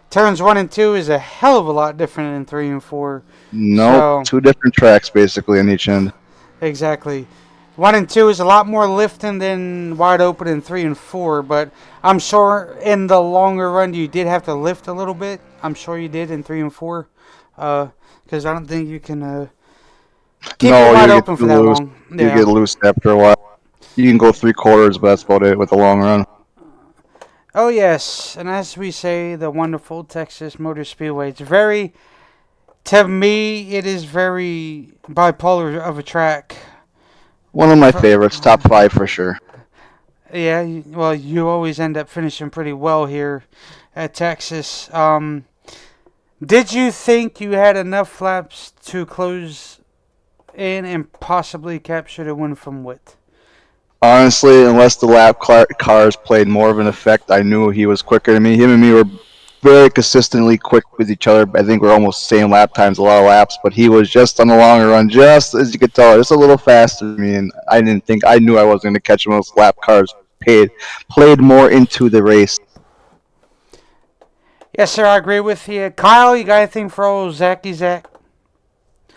turns 1 and 2 is a hell of a lot different than 3 and 4. Nope, so, 2 different tracks basically on each end. Exactly. 1 and 2 is a lot more lifting than wide open in 3 and 4, but I'm sure in the longer run you did have to lift a little bit. I'm sure you did in 3 and 4, because I don't think you can Keep it No, wide you get open for too that loose. long. You Yeah. get loose after a while. You can go 3/4, but that's about it with a long run. Oh yes, and as we say, the wonderful Texas Motor Speedway. It's very, to me, it is very bipolar of a track. One of my For, favorites, top 5 for sure. yeah, well, you always end up finishing pretty well here at Texas. Did you think you had enough laps to close in and possibly capture the win from Witt? Honestly, unless the cars played more of an effect, I knew he was quicker than me. Him and me were very consistently quick with each other. I think we're almost same lap times, a lot of laps, but he was just on the longer run, just as you could tell, just a little faster than me. And I knew I wasn't going to catch him. Those lap cars played more into the race. Yes, sir, I agree with you. Kyle, you got anything for old Zachy Zach?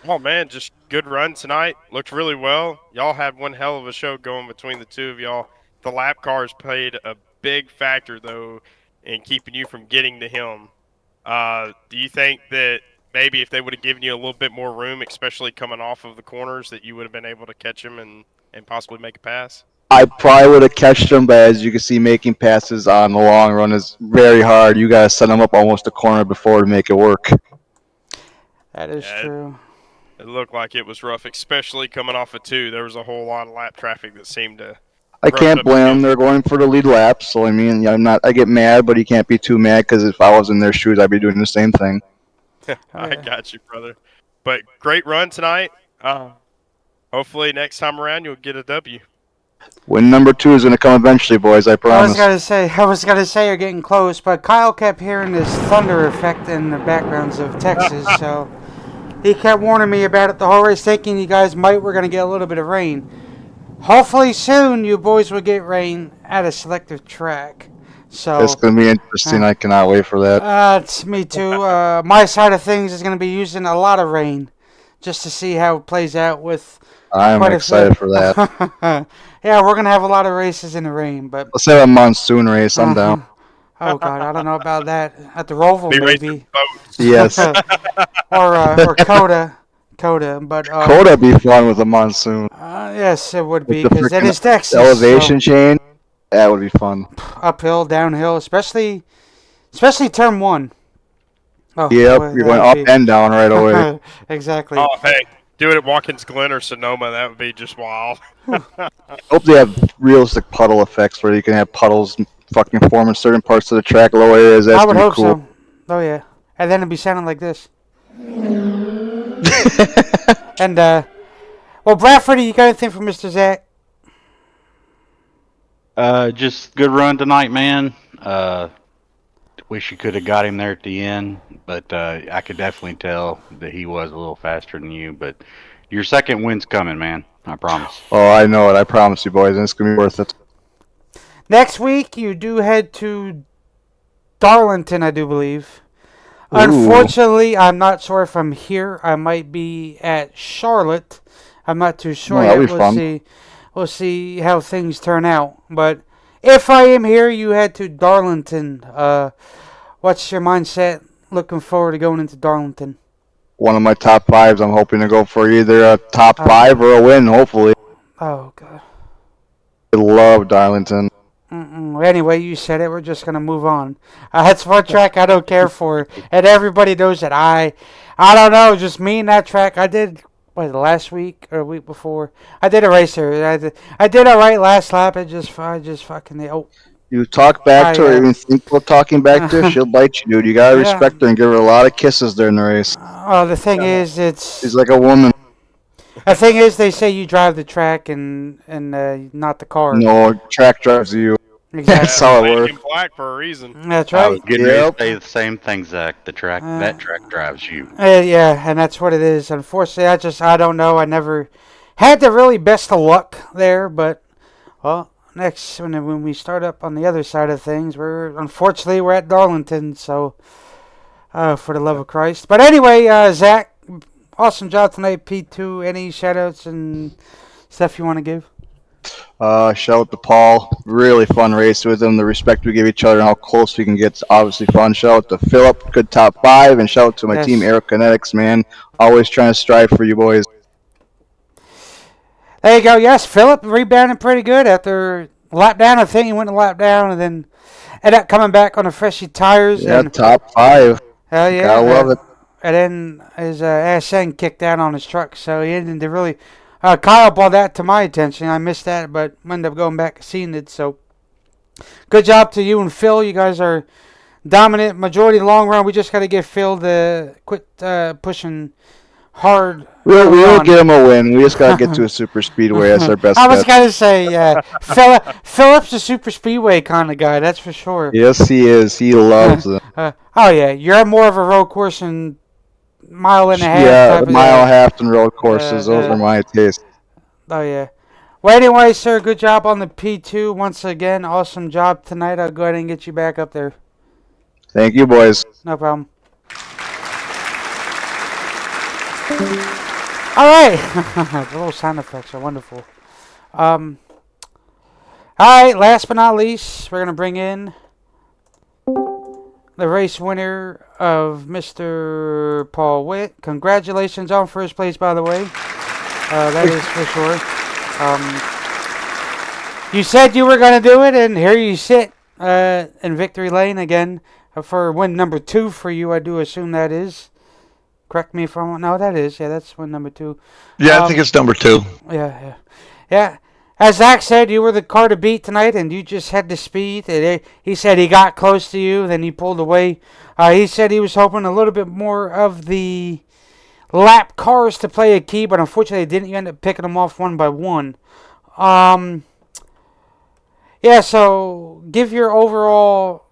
Oh man, just good run tonight. Looked really well. Y'all had one hell of a show going between the two of y'all. The lap cars played a big factor though in keeping you from getting to him. Do you think that maybe if they would have given you a little bit more room, especially coming off of the corners, that you would have been able to catch him and possibly make a pass? I probably would have catched him, but as you can see, making passes on the long run is very hard. You got to set him up almost a corner before to make it work. That is Yeah, true. It looked like it was rough, especially coming off of 2. There was a whole lot of lap traffic that seemed to I rush can't up blame them. against. They're going for the lead lap, so I mean, yeah, I get mad, but you can't be too mad because if I was in their shoes, I'd be doing the same thing. I Yeah. got you, brother. But great run tonight. Hopefully next time around you'll get a W. Win number 2 is going to come eventually, boys. I promise. I was gonna say you're getting close, but Kyle kept hearing this thunder effect in the backgrounds of Texas, so he kept warning me about it the whole race, thinking you guys were gonna get a little bit of rain. Hopefully soon you boys will get rain at a selective track. So It's going to be interesting. I cannot wait for that. it's me too. My side of things is gonna be using a lot of rain, just to see how it plays out with. I'm Quite excited for that. Yeah, we're gonna have a lot of races in the rain, but Let's have a monsoon race. I'm down. Oh God, I don't know about that. At the Roval Be racing maybe, boats. Yes. or Coda, but Coda be fun with a monsoon. yes, it would be With the because it frickin' is Texas. elevation chain. That would be fun. So, uphill, downhill, especially turn 1. Oh, Yep, boy, you're that going would up and down right away. Exactly. Oh, hey, do it at Watkins Glen or Sonoma. That would be just wild. Hope they have realistic puddle effects where you can have puddles fucking form in certain parts of the track, low areas. That's I would gonna be hope cool. so. Oh yeah, and then it'd be sounding like this. And well, Bradford, you got anything for Mr. Zach? Just good run tonight, man. Wish you could have got him there at the end, but I could definitely tell that he was a little faster than you. But your second win's coming, man. I promise. Oh, I know it. I promise you, boys, and it's gonna be worth it. Next week, you do head to Darlington, I do believe. Ooh. Unfortunately, I'm not sure if I'm here. I might be at Charlotte. I'm not too sure that'll yet. be We'll fun. see. We'll see how things turn out. But if I am here, you head to Darlington. What's your mindset? Looking forward to going into Darlington. One of my top 5s. I'm hoping to go for either a top 5 or a win. Hopefully. Oh God. I love Darlington. Anyway, you said it. We're just gonna move on. That's one track I don't care for, and everybody knows that. I don't know. Just me and that track. I did last week or a week before. I did a race there. I did all right last lap. I just fucking You talk back to her, even think about talking back to her, she'll bite you, dude. You gotta Yeah. respect her and give her a lot of kisses during the race. The thing is, She's like a woman. the thing is, they say you drive the track and not the car. No, track drives you. Exactly. That's how it Lady works. in black for a reason. That's I was right. getting ready Yep. to say the same thing, Zach. That track drives you. Yeah, and that's what it is. Unfortunately, I don't know. I never had the really best of luck there, but well, next when we start up on the other side of things, unfortunately we're at Darlington, so for the love of Christ. But anyway, Zach, awesome job tonight. P2, any shoutouts and stuff you want to give? Shout out to Paul. Really fun race with him. The respect we give each other and how close we can get is obviously fun. Shout out to Philip, good top 5, and shout out to my Yes. team Aerokinetics, man. Always trying to strive for you boys. There you go. Yes, Philip rebounded pretty good after lap down. I think he went a lap down and then ended up coming back on the freshy tires. Yeah, And top 5. hell yeah. Gotta love it. And then his ass end kicked out on his truck. So he ended to really. Kyle brought that to my attention. I missed that, but ended up going back and seeing it. So good job to you and Phil. You guys are dominant majority of the long run. We just got to get Phil to quit pushing hard. We'll get him a win. We just gotta get to a super speedway. That's our best I was bet. gonna say, Philip's a super speedway kind of guy. That's for sure. Yes, he is. He loves it. Oh yeah, you're more of a road course and mile and a half. Yeah, type of mile guy. half and road courses. Those are my taste. Oh yeah. Well, anyway, sir, good job on the P2 once again. Awesome job tonight. I'll go ahead and get you back up there. Thank you, boys. No problem. All right. The little sound effects are wonderful. All right. Last but not least, we're gonna bring in the race winner of Mr. Paul Witt. Congratulations on first place, by the way. That is for sure. You said you were gonna do it, and here you sit in victory lane again for win number 2 for you. I do assume that is. Correct me if I'm wrong. No, that is. Yeah, that's win number 2. Yeah, I think it's number 2. Yeah. As Zach said, you were the car to beat tonight, and you just had the speed. He said he got close to you, then he pulled away. He said he was hoping a little bit more of the lap cars to play a key, but unfortunately didn't. You end up picking them off one by one. Yeah, so give your overall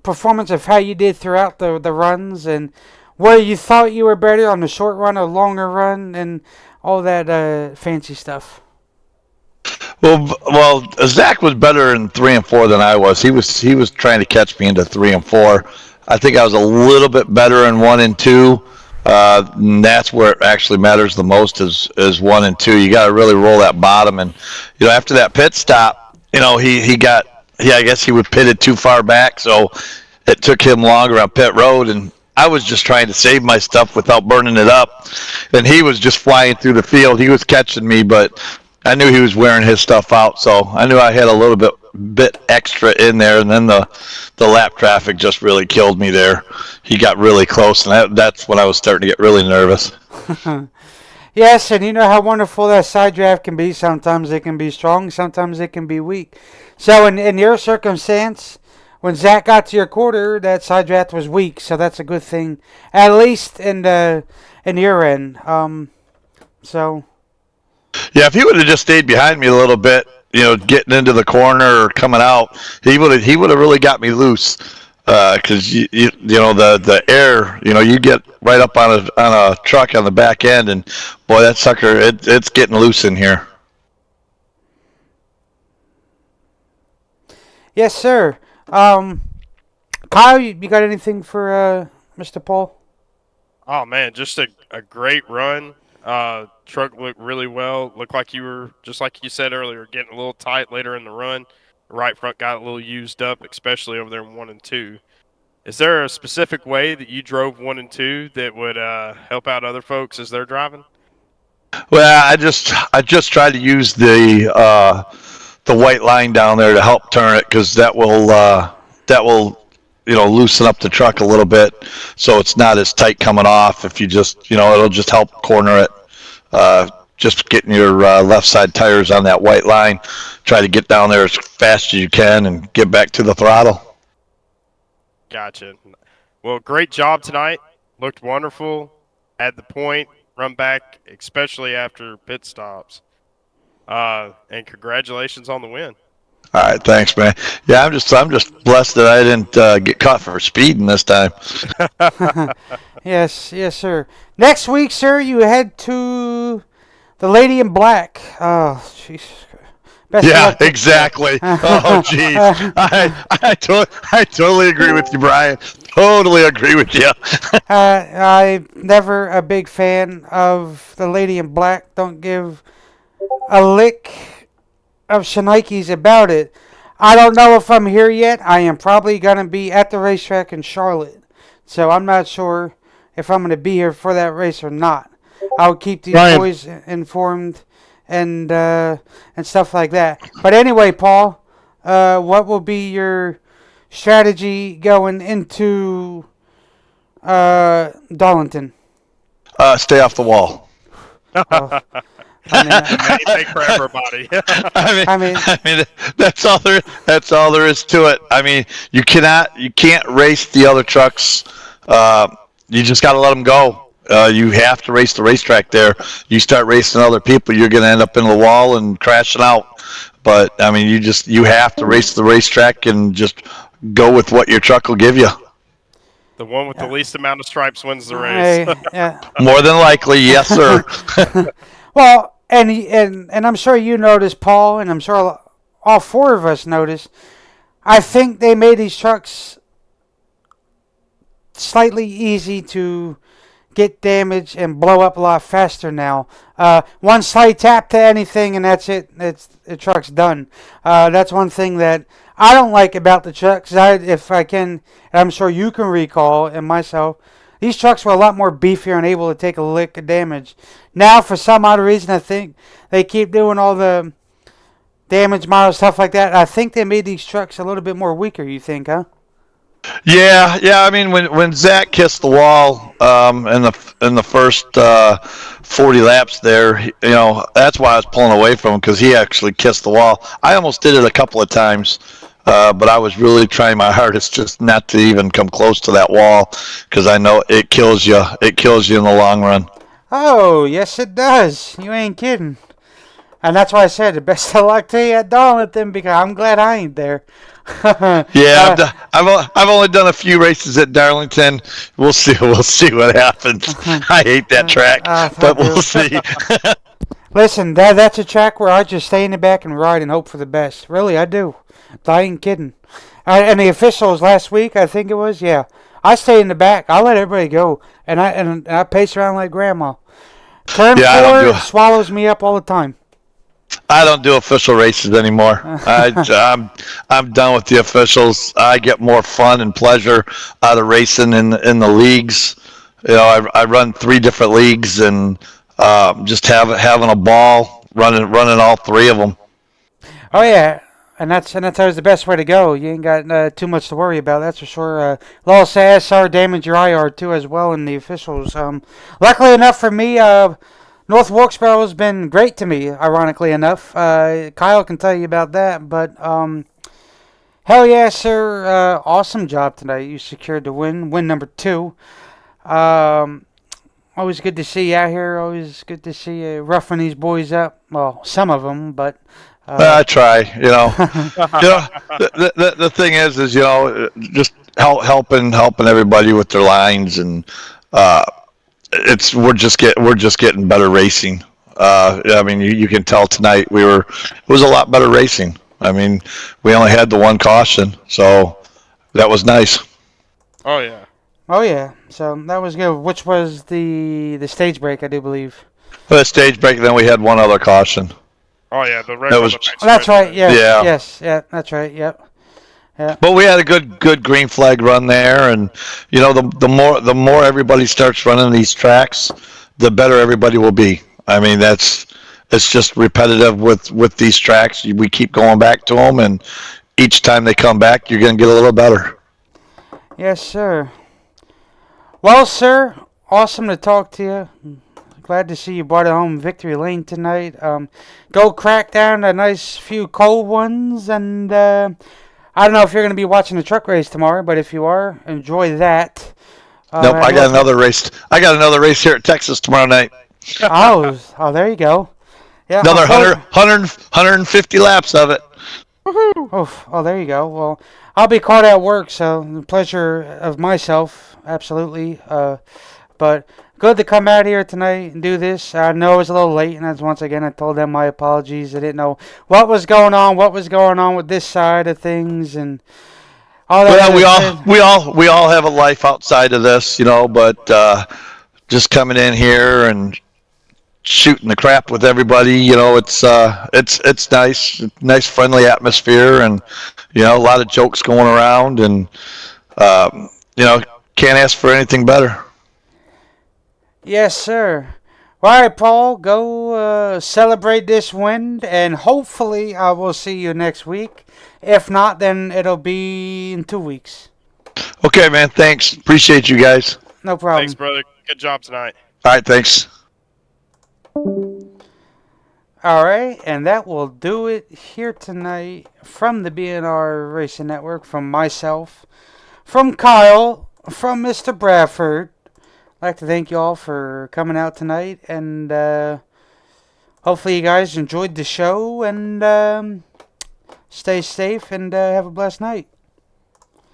performance of how you did throughout the runs and where you thought you were better on the short run or longer run and all that fancy stuff. Well, Zach was better in 3 and 4 than I was. He was trying to catch me into 3 and 4. I think I was a little bit better in 1 and 2. And that's where it actually matters the most is 1 and 2. You got to really roll that bottom, and after that pit stop, I guess he was pitted too far back, so it took him longer on pit road, and I was just trying to save my stuff without burning it up, and he was just flying through the field. He was catching me, but I knew he was wearing his stuff out, so I knew I had a little bit extra in there, and then the lap traffic just really killed me there. He got really close, and that's when I was starting to get really nervous. Yes, and you know how wonderful that side draft can be. Sometimes it can be strong, sometimes it can be weak. So in your circumstance, when Zach got to your quarter, that side draft was weak, so that's a good thing, at least in your end. So. Yeah, if he would have just stayed behind me a little bit, getting into the corner or coming out, he would have really got me loose. Because the air, you get right up on a truck on the back end, and boy, that sucker, it's getting loose in here. Yes, sir. Kyle, you got anything for Mr. Paul? Oh man, just a great run. Truck looked really well. Looked like you were, just like you said earlier, getting a little tight later in the run. The right front got a little used up, especially over there in 1 and 2. Is there a specific way that you drove 1 and 2 that would help out other folks as they're driving? Well, I just tried to use the white line down there to help turn it, because that will loosen up the truck a little bit, so it's not as tight coming off. If you just it'll just help corner it. Just getting your left side tires on that white line. Try to get down there as fast as you can and get back to the throttle. Gotcha. Well, great job tonight. Looked wonderful. Had the point, run back, especially after pit stops. And congratulations on the win. All right, thanks, man. Yeah, I'm just blessed that I didn't get caught for speeding this time. Yes, sir. Next week, sir, you head to the Lady in Black. Oh, Jesus Christ. Yeah, exactly. Oh, jeez. I totally agree with you, Brian. Totally agree with you. I'm never a big fan of the Lady in Black. Don't give a lick of shnikes about it. I don't know if I'm here yet. I am probably going to be at the racetrack in Charlotte. So I'm not sure if I'm going to be here for that race or not. I'll keep these boys informed and stuff like that. But anyway, Paul, what will be your strategy going into Darlington? Stay off the wall. Well, I mean, Anything for everybody. I mean, I mean, that's all there is to it. I mean, you can't race the other trucks. You just got to let them go. You have to race the racetrack there. You start racing other people, you're going to end up in the wall and crashing out. But I mean, you have to race the racetrack and just go with what your truck will give you. The one with the least amount of stripes wins the race. yeah. More than likely, yes, sir. Well, and I'm sure you noticed, Paul, and I'm sure all four of us noticed. I think they made these trucks slightly easy to get damaged and blow up a lot faster now. One slight tap to anything, and that's it. The truck's done. That's one thing that I don't like about the trucks. If I can, and I'm sure you can recall, and myself, these trucks were a lot more beefier and able to take a lick of damage. Now, for some odd reason, I think they keep doing all the damage model stuff like that. I think they made these trucks a little bit more weaker. You think, huh? Yeah. I mean, when Zach kissed the wall in the first 40 laps there, that's why I was pulling away from him, because he actually kissed the wall. I almost did it a couple of times, but I was really trying my hardest just not to even come close to that wall, because I know it kills you. It kills you in the long run. Oh, yes, it does. You ain't kidding. And that's why I said the best of luck to you at Darlington, because I'm glad I ain't there. Yeah, I've only done a few races at Darlington. We'll see what happens. I hate that track, but we'll see. Listen, that's a track where I just stay in the back and ride and hope for the best. Really, I do. I ain't kidding. And the officials last week, I think it was, yeah. I stay in the back. I let everybody go, and I pace around like grandma. Turn four swallows me up all the time. I don't do official races anymore. I'm done with the officials. I get more fun and pleasure out of racing in the leagues. I run 3 different leagues, and just having a ball running all 3 of them. Oh yeah, and that's always the best way to go. You ain't got too much to worry about. That's for sure. Lost SR damage your IR too as well in the officials. Luckily enough for me, North Wilkesboro has been great to me, ironically enough. Kyle can tell you about that, but hell yeah, sir. Awesome job tonight. You secured the win number 2. Always good to see you out here. Always good to see you roughing these boys up. Well, some of them, but... I try, the thing is, just helping everybody with their lines, and we're just getting better racing. I mean, you can tell tonight it was a lot better racing. I mean, we only had the 1 caution, so that was nice. Oh yeah. Oh yeah. So that was good. Which was the stage break, I do believe. The stage break, and then we had 1 other caution. Oh yeah, the regular. That's right. Yeah. Yeah. Yes. Yeah. That's right. Yep. Yeah. But we had a good green flag run there, and the more everybody starts running these tracks, the better everybody will be. I mean, it's just repetitive with these tracks. We keep going back to them, and each time they come back, you're going to get a little better. Yes, sir. Well, sir, awesome to talk to you. Glad to see you brought it home victory lane tonight. Go crack down a nice few cold ones, and I don't know if you're going to be watching the truck race tomorrow, but if you are, enjoy that. Nope, I got another race. I got another race here at Texas tomorrow night. Oh, there you go. Yeah, another 150 laps of it. Oh, there you go. Well, I'll be caught at work, so the pleasure of myself, absolutely. But good to come out here tonight and do this. I know it was a little late, and as once again I told them my apologies. I didn't know what was going on with this side of things, and all that. Well, we all have a life outside of this, but just coming in here and shooting the crap with everybody, it's nice friendly atmosphere, and a lot of jokes going around, and can't ask for anything better. Yes, sir. Well, all right, Paul, go celebrate this win, and hopefully I will see you next week. If not, then it'll be in 2 weeks. Okay, man. Thanks. Appreciate you guys. No problem. Thanks, brother. Good job tonight. All right. Thanks. All right, and that will do it here tonight from the BNR Racing Network, from myself, from Kyle, from Mr. Bradford. I'd like to thank you all for coming out tonight, and hopefully you guys enjoyed the show, and stay safe, and have a blessed night.